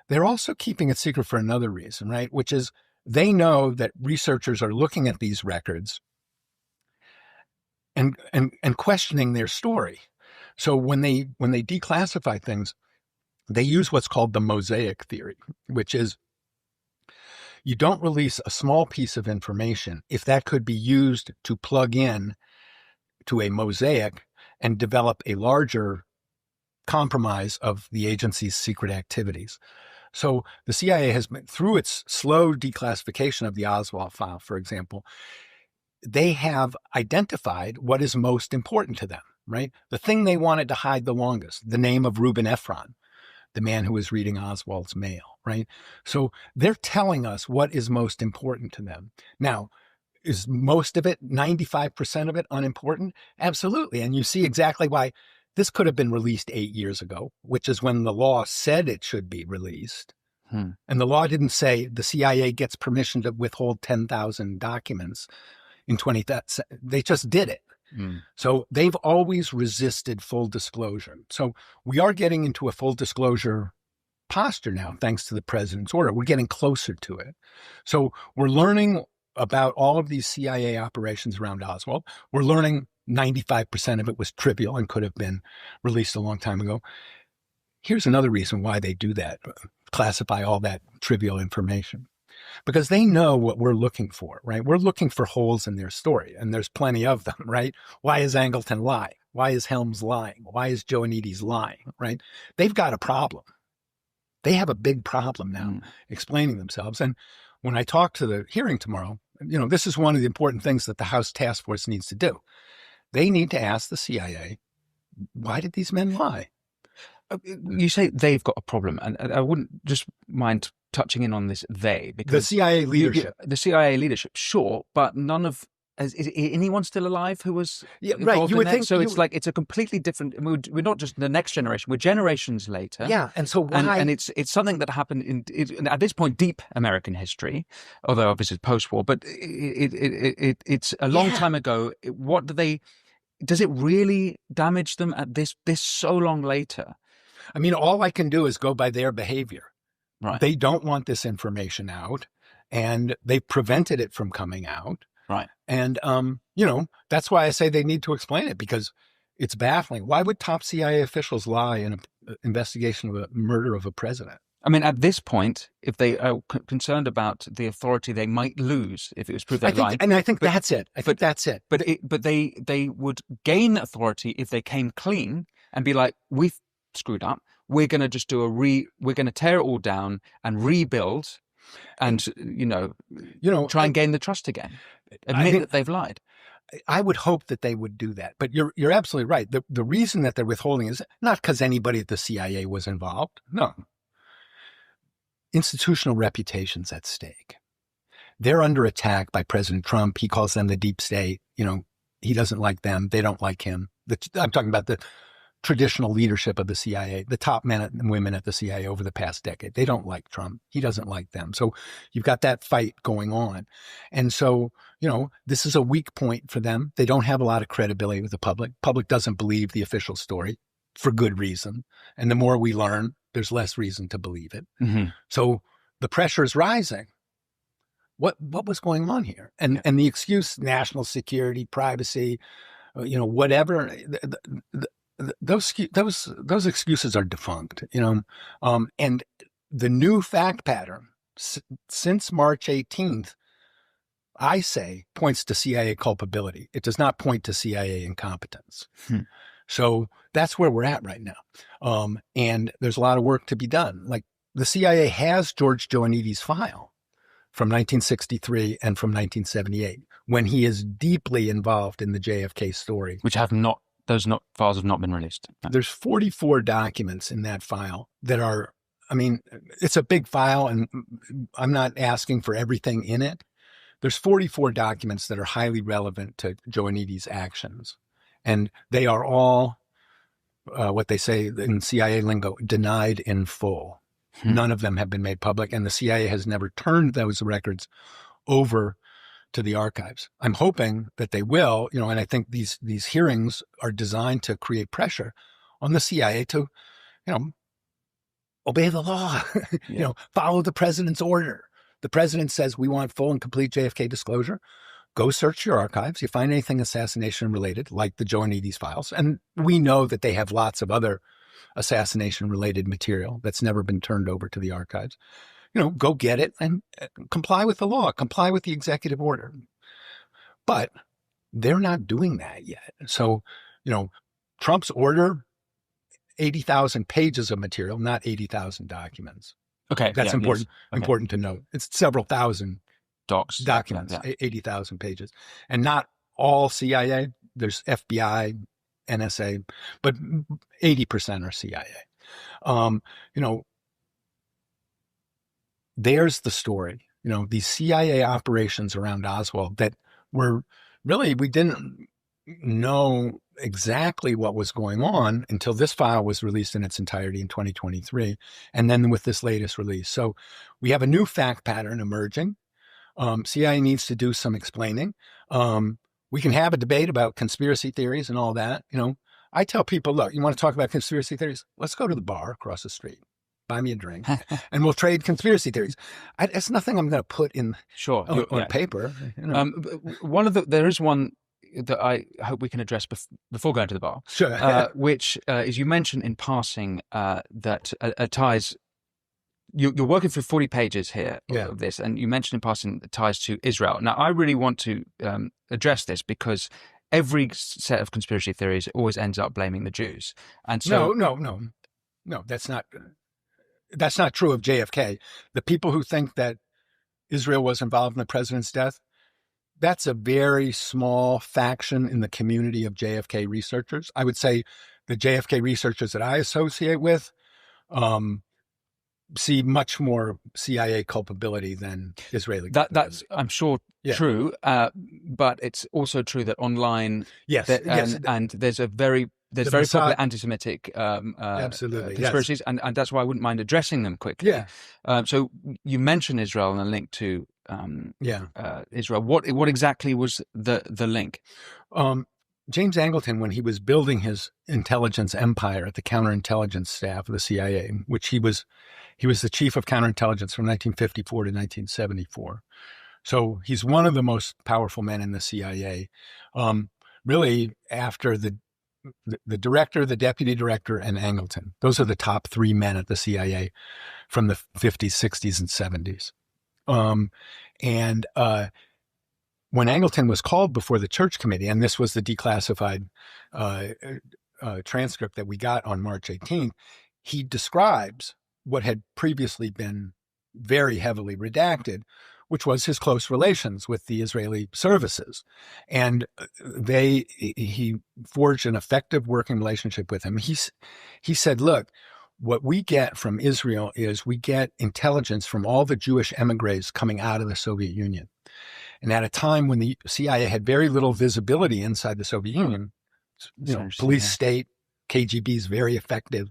They're also keeping it secret for another reason, right? Which is they know that researchers are looking at these records and questioning their story. So when they declassify things, they use what's called the mosaic theory, which is you don't release a small piece of information if that could be used to plug in to a mosaic and develop a larger compromise of the agency's secret activities. So the CIA has been, through its slow declassification of the Oswald file, for example, they have identified what is most important to them, right? The thing they wanted to hide the longest, the name of Reuben Ephron, the man who was reading Oswald's mail, right? So they're telling us what is most important to them. Now, is most of it, 95% of it, unimportant? Absolutely. And you see exactly why this could have been released 8 years ago, which is when the law said it should be released. And the law didn't say the CIA gets permission to withhold 10,000 documents in 20,000. They just did it. So they've always resisted full disclosure. So we are getting into a full disclosure posture now, thanks to the president's order. We're getting closer to it. So we're learning about all of these CIA operations around Oswald. We're learning 95% of it was trivial and could have been released a long time ago. Here's another reason why they do that, classify all that trivial information. Because they know what we're looking for, right? We're looking for holes in their story, and there's plenty of them, right? Why is Angleton lying? Why is Helms lying? Why is Joannides lying, right? They've got a problem. They have a big problem now explaining themselves. And when I talk to the hearing tomorrow, this is one of the important things that the House Task Force needs to do. They need to ask the CIA, why did these men lie? You say they've got a problem, and I wouldn't just mind touching in on this because the CIA leadership. The CIA leadership, sure, but none of is anyone still alive who was involved You would in think so. It's like it's a completely different. We're not just the next generation; we're generations later. Yeah, and so why? And it's something that happened at this point deep American history, although obviously post-war. But it's a long time ago. What do they? Does it really damage them at this so long later? I mean, all I can do is go by their behavior. Right. They don't want this information out, and they've prevented it from coming out. Right. And, that's why I say they need to explain it, because it's baffling. Why would top CIA officials lie in an investigation of a murder of a president? I mean, at this point, if they are concerned about the authority they might lose if it was proved they lied, and I think that's it. I think that's it. But they would gain authority if they came clean and be like, we've screwed up. We're going to just we're going to tear it all down and rebuild, and try and gain the trust again. Admit that they've lied. I would hope that they would do that. But you're absolutely right. The reason that they're withholding is not because anybody at the CIA was involved. No. Institutional reputation's at stake. They're under attack by President Trump. He calls them the deep state. He doesn't like them. They don't like him. I'm talking about the traditional leadership of the CIA, the top men and women at the CIA over the past decade. They don't like Trump. He doesn't like them. So you've got that fight going on. And so, this is a weak point for them. They don't have a lot of credibility with the public. Public doesn't believe the official story for good reason. And the more we learn, there's less reason to believe it. Mm-hmm. So the pressure is rising. What was going on here? And the excuse, national security, privacy, whatever, those excuses are defunct, and the new fact pattern since March 18th, I say, points to CIA culpability. It does not point to CIA incompetence. So that's where we're at right now. And there's a lot of work to be done. Like the CIA has George Joannides' file from 1963 and from 1978, when he is deeply involved in the JFK story. Those files have not been released. No. There's 44 documents in that file that are, it's a big file, and I'm not asking for everything in it. There's 44 documents that are highly relevant to Joannides' actions. And they are all, what they say in CIA lingo, denied in full. None of them have been made public, and the CIA has never turned those records over to the archives. I'm hoping that they will, and I think these hearings are designed to create pressure on the CIA to, obey the law, follow the president's order. The president says we want full and complete JFK disclosure. Go search your archives. You find anything assassination related, like the Joannides files. And we know that they have lots of other assassination related material that's never been turned over to the archives. Go get it and comply with the law, comply with the executive order. But they're not doing that yet. So, Trump's order, 80,000 pages of material, not 80,000 documents. Okay. That's important to note. It's several thousand documents, 80,000 pages. And not all CIA. There's FBI, NSA, but 80% are CIA. There's the story, these CIA operations around Oswald that were really, we didn't know exactly what was going on until this file was released in its entirety in 2023. And then with this latest release. So we have a new fact pattern emerging. CIA needs to do some explaining. We can have a debate about conspiracy theories and all that. I tell people, look, you want to talk about conspiracy theories? Let's go to the bar across the street. Buy me a drink, and we'll trade conspiracy theories. It's nothing I'm going to put in on paper. There is one that I hope we can address before going to the bar. Sure. Which is, you mentioned in passing that ties. You're working through 40 pages here of this, and you mentioned in passing the ties to Israel. Now, I really want to address this because every set of conspiracy theories always ends up blaming the Jews. And so, no, that's not. That's not true of JFK. The people who think that Israel was involved in the president's death, that's a very small faction in the community of JFK researchers. I would say the JFK researchers that I associate with see much more CIA culpability than Israeli culpability. That's, I'm sure, true. But it's also true that online, and there's very popular anti-Semitic conspiracies, and that's why I wouldn't mind addressing them quickly. So you mentioned Israel and a link to Israel. What exactly was the link? James Angleton, when he was building his intelligence empire at the counterintelligence staff of the CIA, which he was the chief of counterintelligence from 1954 to 1974. So he's one of the most powerful men in the CIA. Really, after the the director, the deputy director, and Angleton. Those are the top three men at the CIA from the 50s, 60s, and 70s. When Angleton was called before the Church Committee, and this was the declassified transcript that we got on March 18th, he describes what had previously been very heavily redacted, which was his close relations with the Israeli services. And he forged an effective working relationship with him. He said, look, what we get from Israel is we get intelligence from all the Jewish emigres coming out of the Soviet Union. And at a time when the CIA had very little visibility inside the Soviet Union, police state, KGB is very effective.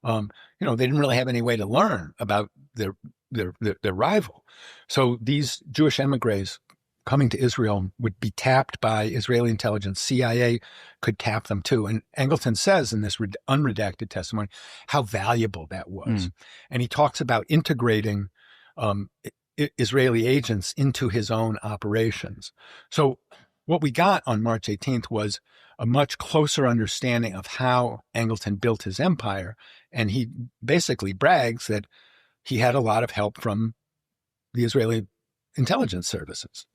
They didn't really have any way to learn about their rival. So these Jewish emigres coming to Israel would be tapped by Israeli intelligence. CIA could tap them too. And Angleton says in this unredacted testimony how valuable that was. And he talks about integrating Israeli agents into his own operations. So what we got on March 18th was a much closer understanding of how Angleton built his empire. And he basically brags that he had a lot of help from the Israeli intelligence services.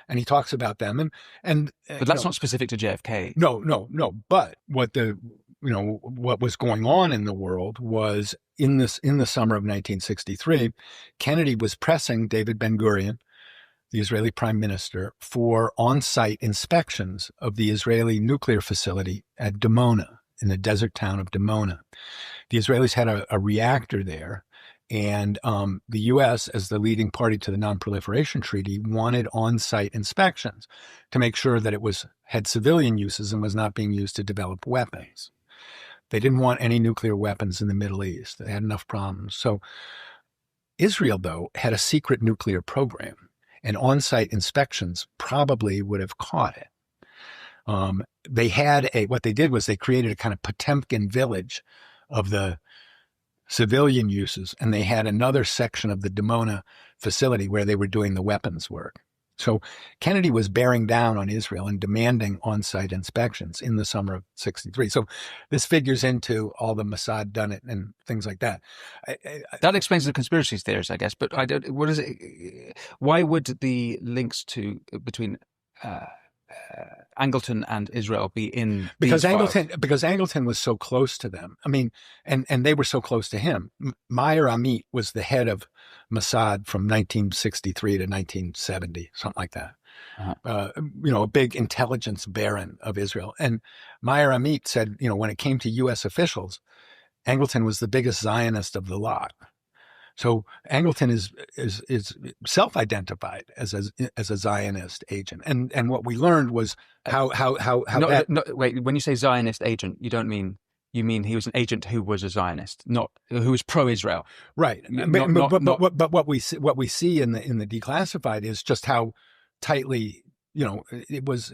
And he talks about them. But that's not specific to JFK. No. But what was going on in the world was in the summer of 1963, Kennedy was pressing David Ben-Gurion, the Israeli prime minister, for on-site inspections of the Israeli nuclear facility at Dimona, in the desert town of Dimona. The Israelis had a reactor there, and the U.S., as the leading party to the Non-Proliferation Treaty, wanted on-site inspections to make sure that it had civilian uses and was not being used to develop weapons. They didn't want any nuclear weapons in the Middle East. They had enough problems. So Israel, though, had a secret nuclear program, and on-site inspections probably would have caught it. What they did was they created a kind of Potemkin village of the civilian uses, and they had another section of the Dimona facility where they were doing the weapons work. So Kennedy was bearing down on Israel and demanding on-site inspections in the summer of 63. So this figures into all the Mossad done it and things like that. That explains the conspiracy theories, I guess. But what is it? Why would the links between Angleton and Israel be in because Angleton was so close to them. I mean, and they were so close to him. Meir Amit was the head of Mossad from 1963 to 1970, something like that. A big intelligence baron of Israel. And Meir Amit said, when it came to U.S. officials, Angleton was the biggest Zionist of the lot. So Angleton is self-identified as a Zionist agent, and what we learned was wait. When you say Zionist agent, you mean he was an agent who was a Zionist, not who was pro-Israel, right? But what we see in the declassified is just how tightly it was.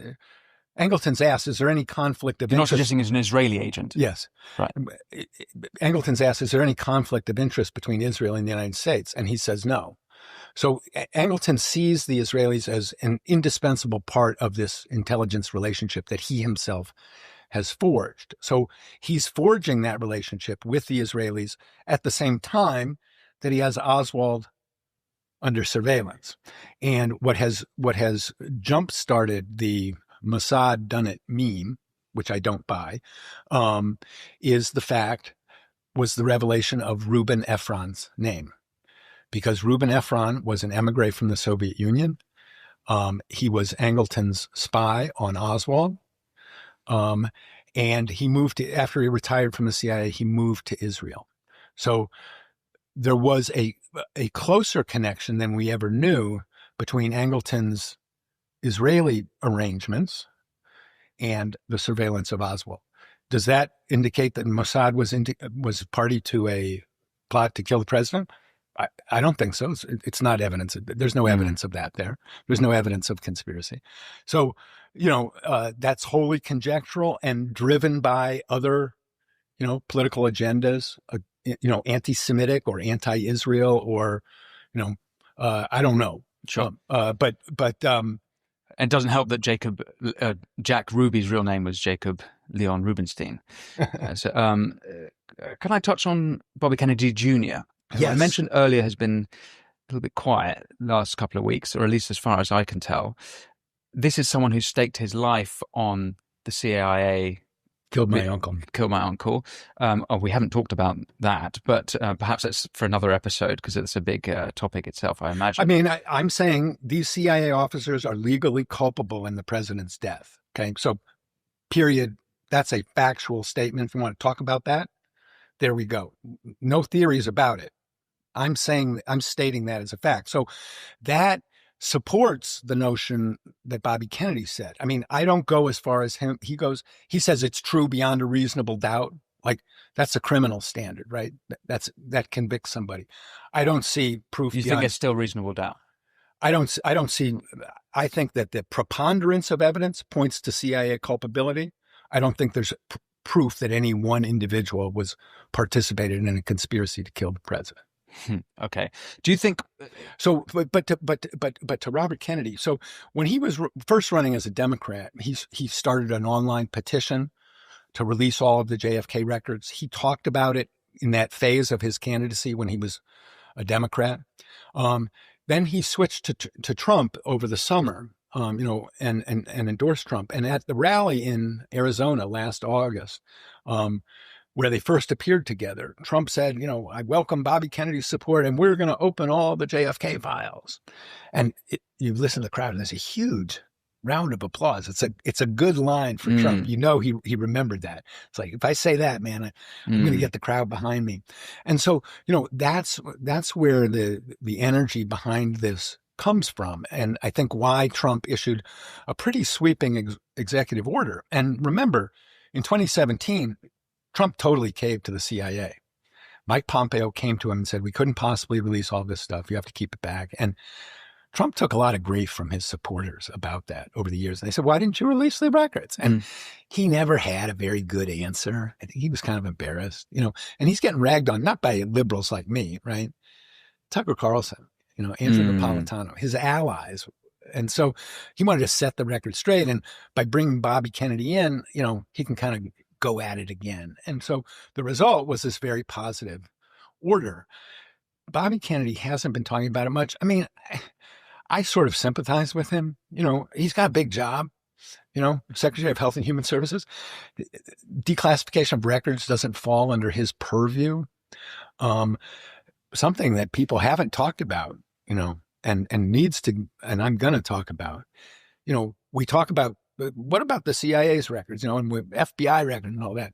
Angleton's asked, is there any conflict of interest? You're not suggesting he's an Israeli agent? Yes. Right. Angleton's asked, is there any conflict of interest between Israel and the United States? And he says no. So Angleton sees the Israelis as an indispensable part of this intelligence relationship that he himself has forged. So he's forging that relationship with the Israelis at the same time that he has Oswald under surveillance. And what has jump-started the Mossad done it meme, which I don't buy, was the revelation of Reuben Efron's name. Because Reuben Efron was an emigre from the Soviet Union. He was Angleton's spy on Oswald. And he after he retired from the CIA, he moved to Israel. So there was a closer connection than we ever knew between Angleton's Israeli arrangements and the surveillance of Oswald. Does that indicate that Mossad was party to a plot to kill the president? I don't think so. It's not evidence. There's no evidence of that there. There's no evidence of conspiracy. So, that's wholly conjectural and driven by other, political agendas, anti-Semitic or anti-Israel or, I don't know. Sure. But it doesn't help that Jack Ruby's real name was Jacob Leon Rubinstein. Can I touch on Bobby Kennedy Jr.? Who Yes. I mentioned earlier has been a little bit quiet last couple of weeks, or at least as far as I can tell. This is someone who staked his life on the CIA. Killed my uncle. We haven't talked about that, but perhaps that's for another episode because it's a big topic itself, I imagine. I mean, I'm saying these CIA officers are legally culpable in the president's death. Okay, so period. That's a factual statement. If you want to talk about that, there we go. No theories about it. I'm stating that as a fact. So that supports the notion that Bobby Kennedy said. I mean, I don't go as far as him. He says it's true beyond a reasonable doubt. Like that's a criminal standard, right? That convicts somebody. I don't see proof. You think it's still reasonable doubt? I don't see. I think that the preponderance of evidence points to CIA culpability. I don't think there's proof that any one individual was participated in a conspiracy to kill the president. Okay. Do you think so? But to Robert Kennedy. So when he was first running as a Democrat, he started an online petition to release all of the JFK records. He talked about it in that phase of his candidacy when he was a Democrat. Then he switched to Trump over the summer, and endorsed Trump. And at the rally in Arizona last August, where they first appeared together, Trump said, I welcome Bobby Kennedy's support and we're going to open all the JFK files. And you listen to the crowd and there's a huge round of applause. It's a good line for Trump. He remembered that. It's like, if I say that, man, I'm going to get the crowd behind me. And so, that's where the energy behind this comes from. And I think why Trump issued a pretty sweeping executive order. And remember, in 2017, Trump totally caved to the CIA. Mike Pompeo came to him and said, we couldn't possibly release all this stuff. You have to keep it back. And Trump took a lot of grief from his supporters about that over the years. And they said, why didn't you release the records? And he never had a very good answer. I think he was kind of embarrassed, and he's getting ragged on, not by liberals like me, right? Tucker Carlson, Andrew Napolitano, his allies. And so he wanted to set the record straight. And by bringing Bobby Kennedy in, he can kind of go at it again. And so the result was this very positive order. Bobby Kennedy hasn't been talking about it much. I mean, I sort of sympathize with him. He's got a big job, Secretary of Health and Human Services. Declassification of records doesn't fall under his purview. Something that people haven't talked about, and needs to, and I'm going to talk about, we talk about, what about the CIA's records, and FBI records and all that.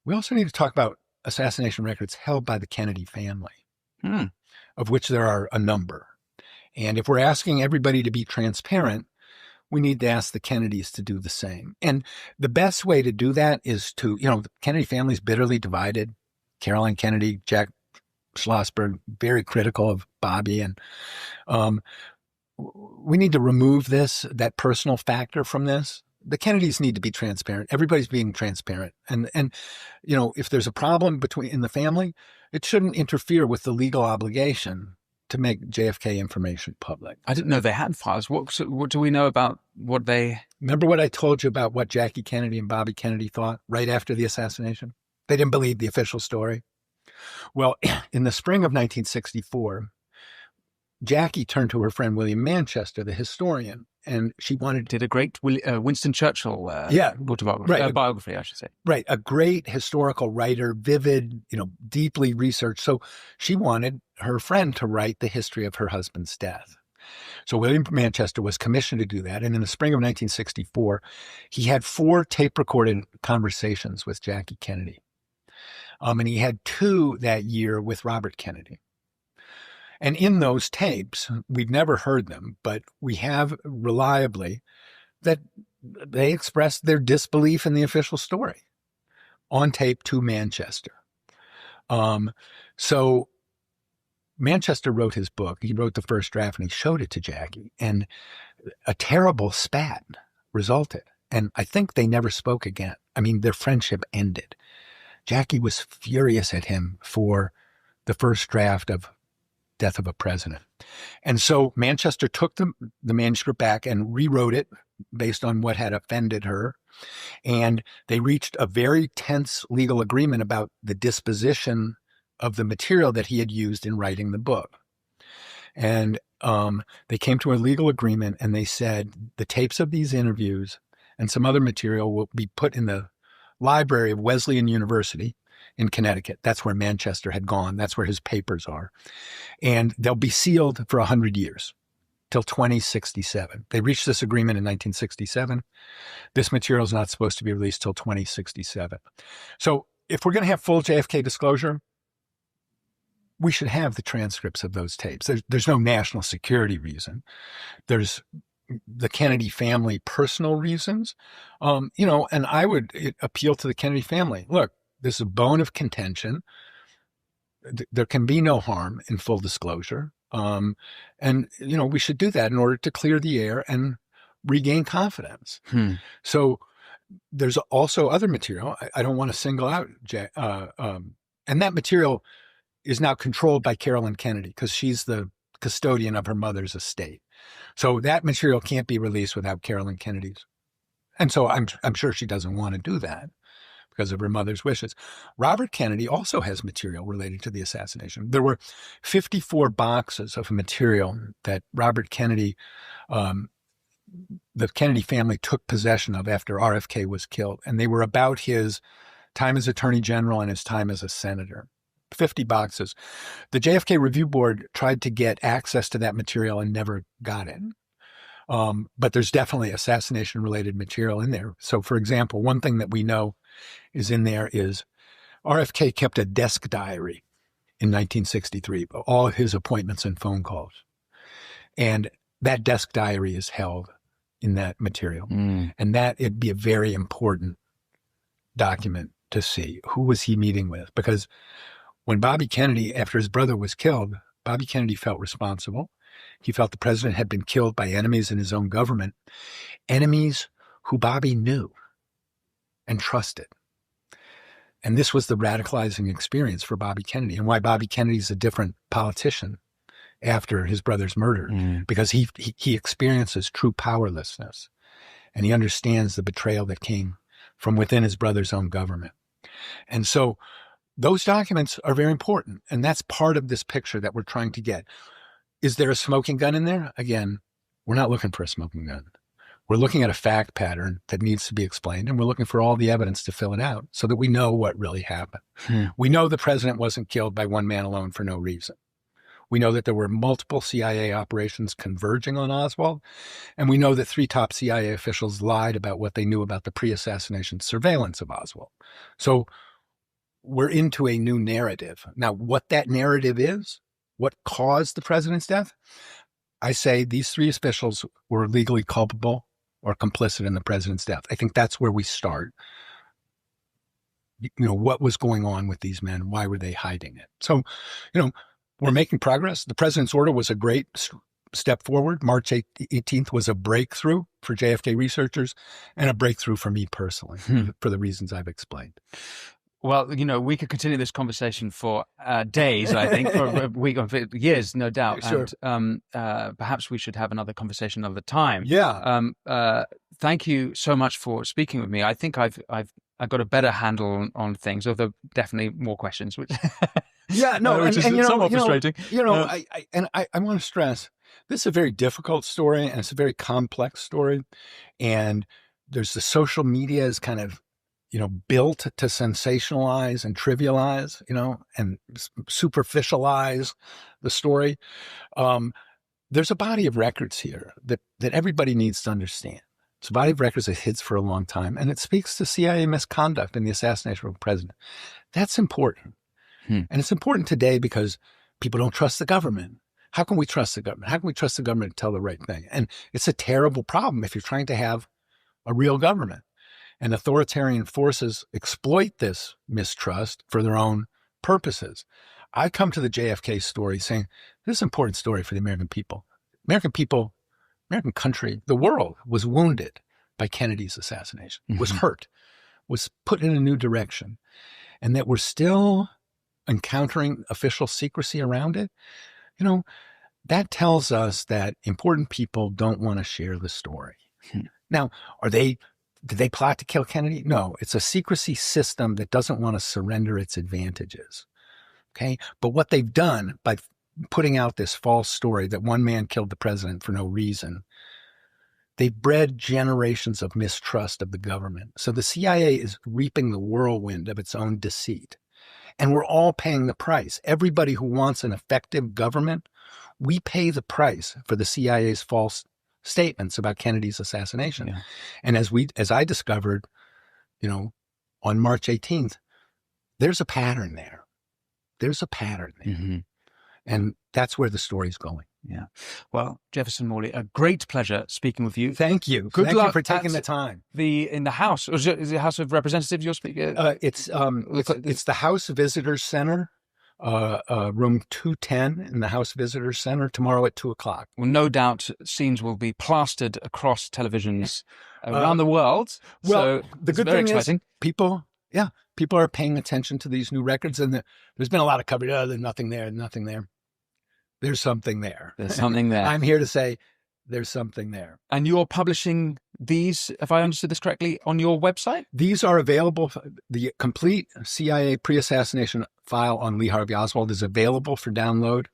We also need to talk about assassination records held by the Kennedy family, of which there are a number. And if we're asking everybody to be transparent, we need to ask the Kennedys to do the same. And the best way to do that is to, the Kennedy family is bitterly divided. Caroline Kennedy, Jack Schlossberg, very critical of Bobby. And we need to remove that personal factor from this. The Kennedys need to be transparent. Everybody's being transparent. And if there's a problem in the family, it shouldn't interfere with the legal obligation to make JFK information public. I didn't know they had files. What do we know about what they... Remember what I told you about what Jackie Kennedy and Bobby Kennedy thought right after the assassination? They didn't believe the official story. Well, in the spring of 1964, Jackie turned to her friend William Manchester, the historian, and she did a great Winston Churchill biography, I should say. Right, a great historical writer, vivid, deeply researched. So she wanted her friend to write the history of her husband's death. So William Manchester was commissioned to do that, and in the spring of 1964, he had 4 tape-recorded conversations with Jackie Kennedy, and he had 2 that year with Robert Kennedy. And in those tapes, we've never heard them, but we have reliably that they expressed their disbelief in the official story on tape to Manchester. So Manchester wrote his book. He wrote the first draft and he showed it to Jackie, and a terrible spat resulted. And I think they never spoke again. I mean, their friendship ended. Jackie was furious at him for the first draft of Death of a President. And so Manchester took the manuscript back and rewrote it based on what had offended her. And they reached a very tense legal agreement about the disposition of the material that he had used in writing the book. And they came to a legal agreement, and they said the tapes of these interviews and some other material will be put in the library of Wesleyan University in Connecticut. That's where Manchester had gone. That's where his papers are. And they'll be sealed for 100 years, till 2067. They reached this agreement in 1967. This material is not supposed to be released till 2067. So if we're going to have full JFK disclosure, we should have the transcripts of those tapes. There's no national security reason. There's the Kennedy family personal reasons, and I would appeal to the Kennedy family. Look, this is a bone of contention. There can be no harm in full disclosure. And we should do that in order to clear the air and regain confidence. So there's also other material. I don't want to single out, and that material is now controlled by Carolyn Kennedy because she's the custodian of her mother's estate. So that material can't be released without Carolyn Kennedy's. And so I'm sure she doesn't want to do that because of her mother's wishes. Robert Kennedy also has material related to the assassination. There were 54 boxes of material that Robert Kennedy, the Kennedy family took possession of after RFK was killed. And they were about his time as Attorney General and his time as a senator. 50 boxes. The JFK Review Board tried to get access to that material and never got it. But there's definitely assassination-related material in there. So, for example, one thing that we know is in there is RFK kept a desk diary in 1963, all of his appointments and phone calls. And that desk diary is held in that material. And that it'd be a very important document to see. Who was he meeting with? Because when Bobby Kennedy, after his brother was killed, Bobby Kennedy felt responsible. He felt the president had been killed by enemies in his own government, enemies who Bobby knew and trusted. And this was the radicalizing experience for Bobby Kennedy, and why Bobby Kennedy's a different politician after his brother's murder, because he experiences true powerlessness, and he understands the betrayal that came from within his brother's own government. And so those documents are very important, and that's part of this picture that we're trying to get. Is there a smoking gun in there? Again, we're not looking for a smoking gun. We're looking at a fact pattern that needs to be explained, and we're looking for all the evidence to fill it out so that we know what really happened. We know the president wasn't killed by one man alone for no reason. We know that there were multiple CIA operations converging on Oswald, and we know that 3 top CIA officials lied about what they knew about the pre-assassination surveillance of Oswald. So we're into a new narrative. Now, what that narrative is, what caused the president's death, I say these 3 officials were legally culpable or complicit in the president's death. I think that's where we start. What was going on with these men? Why were they hiding it? So, we're making progress. The president's order was a great step forward. March 18th was a breakthrough for JFK researchers and a breakthrough for me personally, for the reasons I've explained. Well, we could continue this conversation for days, I think, for a week or years, no doubt. Sure. And perhaps we should have another conversation another time. Yeah. Thank you so much for speaking with me. I think I've got a better handle on things, although definitely more questions. Which yeah, no, which is somewhat frustrating. I want to stress this is a very difficult story, and it's a very complex story, and there's the social media is kind of built to sensationalize and trivialize, and superficialize the story. There's a body of records here that everybody needs to understand. It's a body of records that hits for a long time, and it speaks to CIA misconduct in the assassination of the president. That's important. And it's important today because people don't trust the government. How can we trust the government? How can we trust the government to tell the right thing? And it's a terrible problem if you're trying to have a real government. And authoritarian forces exploit this mistrust for their own purposes. I come to the JFK story saying, this is an important story for the American people. American people, American country, the world was wounded by Kennedy's assassination, was hurt, was put in a new direction, and that we're still encountering official secrecy around it. That tells us that important people don't want to share the story. Now, did they plot to kill Kennedy? No, it's a secrecy system that doesn't want to surrender its advantages. Okay. But what they've done by putting out this false story that one man killed the president for no reason, they've bred generations of mistrust of the government. So the CIA is reaping the whirlwind of its own deceit. And we're all paying the price. Everybody who wants an effective government, we pay the price for the CIA's false statements about Kennedy's assassination. Yeah. And as I discovered, on March 18th, there's a pattern there. There's a pattern there. Mm-hmm. And that's where the story's going. Yeah. Well, Jefferson Morley, a great pleasure speaking with you. Thank you. Good Thank luck you for taking the time. In the House. Is it House of Representatives you're speaking? It's the House Visitors Center, room 210 in the House Visitors Center tomorrow at 2:00. Well, no doubt scenes will be plastered across televisions around the world. Well, so the good thing is people are paying attention to these new records, and there's been a lot of coverage. Oh, there's nothing there, nothing there. There's something there. There's something there. I'm here to say there's something there. And you're publishing these, if I understood this correctly, on your website? These are available. The complete CIA pre-assassination file on Lee Harvey Oswald is available for download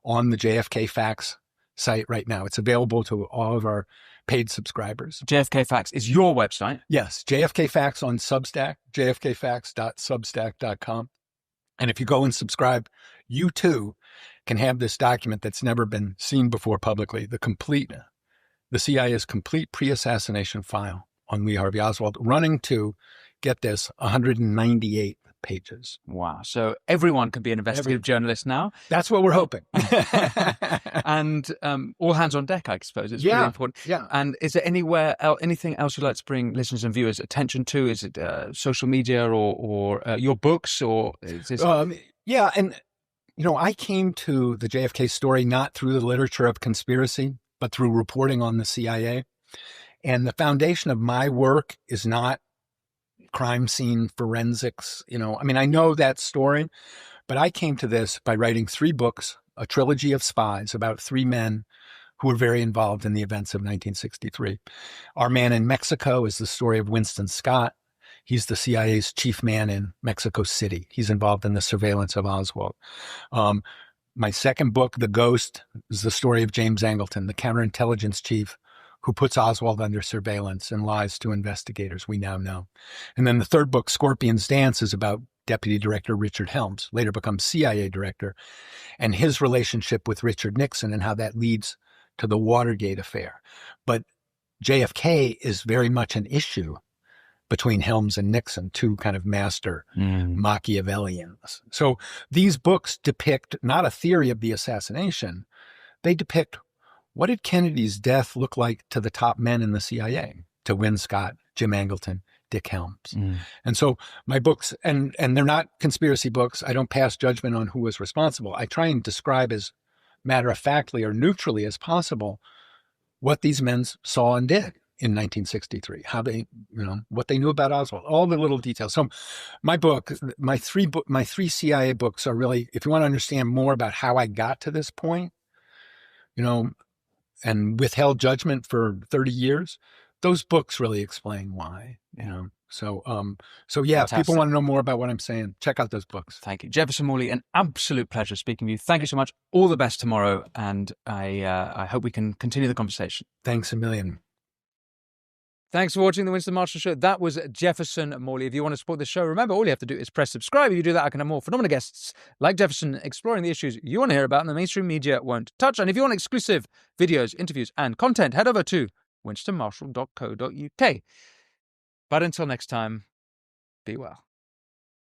on the JFK Facts site right now. It's available to all of our paid subscribers. JFK Facts is your website? Yes. JFK Facts on Substack, jfkfacts.substack.com. And if you go and subscribe, you too can have this document that's never been seen before publicly, the CIA's complete pre-assassination file on Lee Harvey Oswald, running to, get this, 198 pages. Wow. So everyone can be an investigative journalist now. That's what we're hoping. And all hands on deck, I suppose. It's really important. Yeah. And is there anything else you'd like to bring listeners and viewers' attention to? Is it social media or your books? Or is this... Yeah. And, I came to the JFK story not through the literature of conspiracy, but through reporting on the CIA. And the foundation of my work is not crime scene forensics. I know that story, but I came to this by writing 3 books, a trilogy of spies about 3 men who were very involved in the events of 1963. Our Man in Mexico is the story of Winston Scott. He's the CIA's chief man in Mexico City. He's involved in the surveillance of Oswald. My second book, The Ghost, is the story of James Angleton, the counterintelligence chief who puts Oswald under surveillance and lies to investigators, we now know. And then the third book, Scorpion's Dance, is about Deputy Director Richard Helms, later becomes CIA director, and his relationship with Richard Nixon and how that leads to the Watergate affair. But JFK is very much an issue between Helms and Nixon, 2 kind of master Machiavellians. So these books depict not a theory of the assassination, they depict what did Kennedy's death look like to the top men in the CIA, to Win Scott, Jim Angleton, Dick Helms. And so my books, and they're not conspiracy books. I don't pass judgment on who was responsible. I try and describe as matter-of-factly or neutrally as possible what these men saw and did in 1963, how they, what they knew about Oswald, all the little details. So my book, my three CIA books are really, if you want to understand more about how I got to this point, and withheld judgment for 30 years, those books really explain why, So yeah, if people want to know more about what I'm saying, check out those books. Thank you. Jefferson Morley, an absolute pleasure speaking with you. Thank you so much. All the best tomorrow. And I hope we can continue the conversation. Thanks a million. Thanks for watching the Winston Marshall Show. That was Jefferson Morley. If you want to support the show, remember, all you have to do is press subscribe. If you do that, I can have more phenomenal guests like Jefferson exploring the issues you want to hear about and the mainstream media won't touch. And if you want exclusive videos, interviews, and content, head over to winstonmarshall.co.uk. But until next time, be well.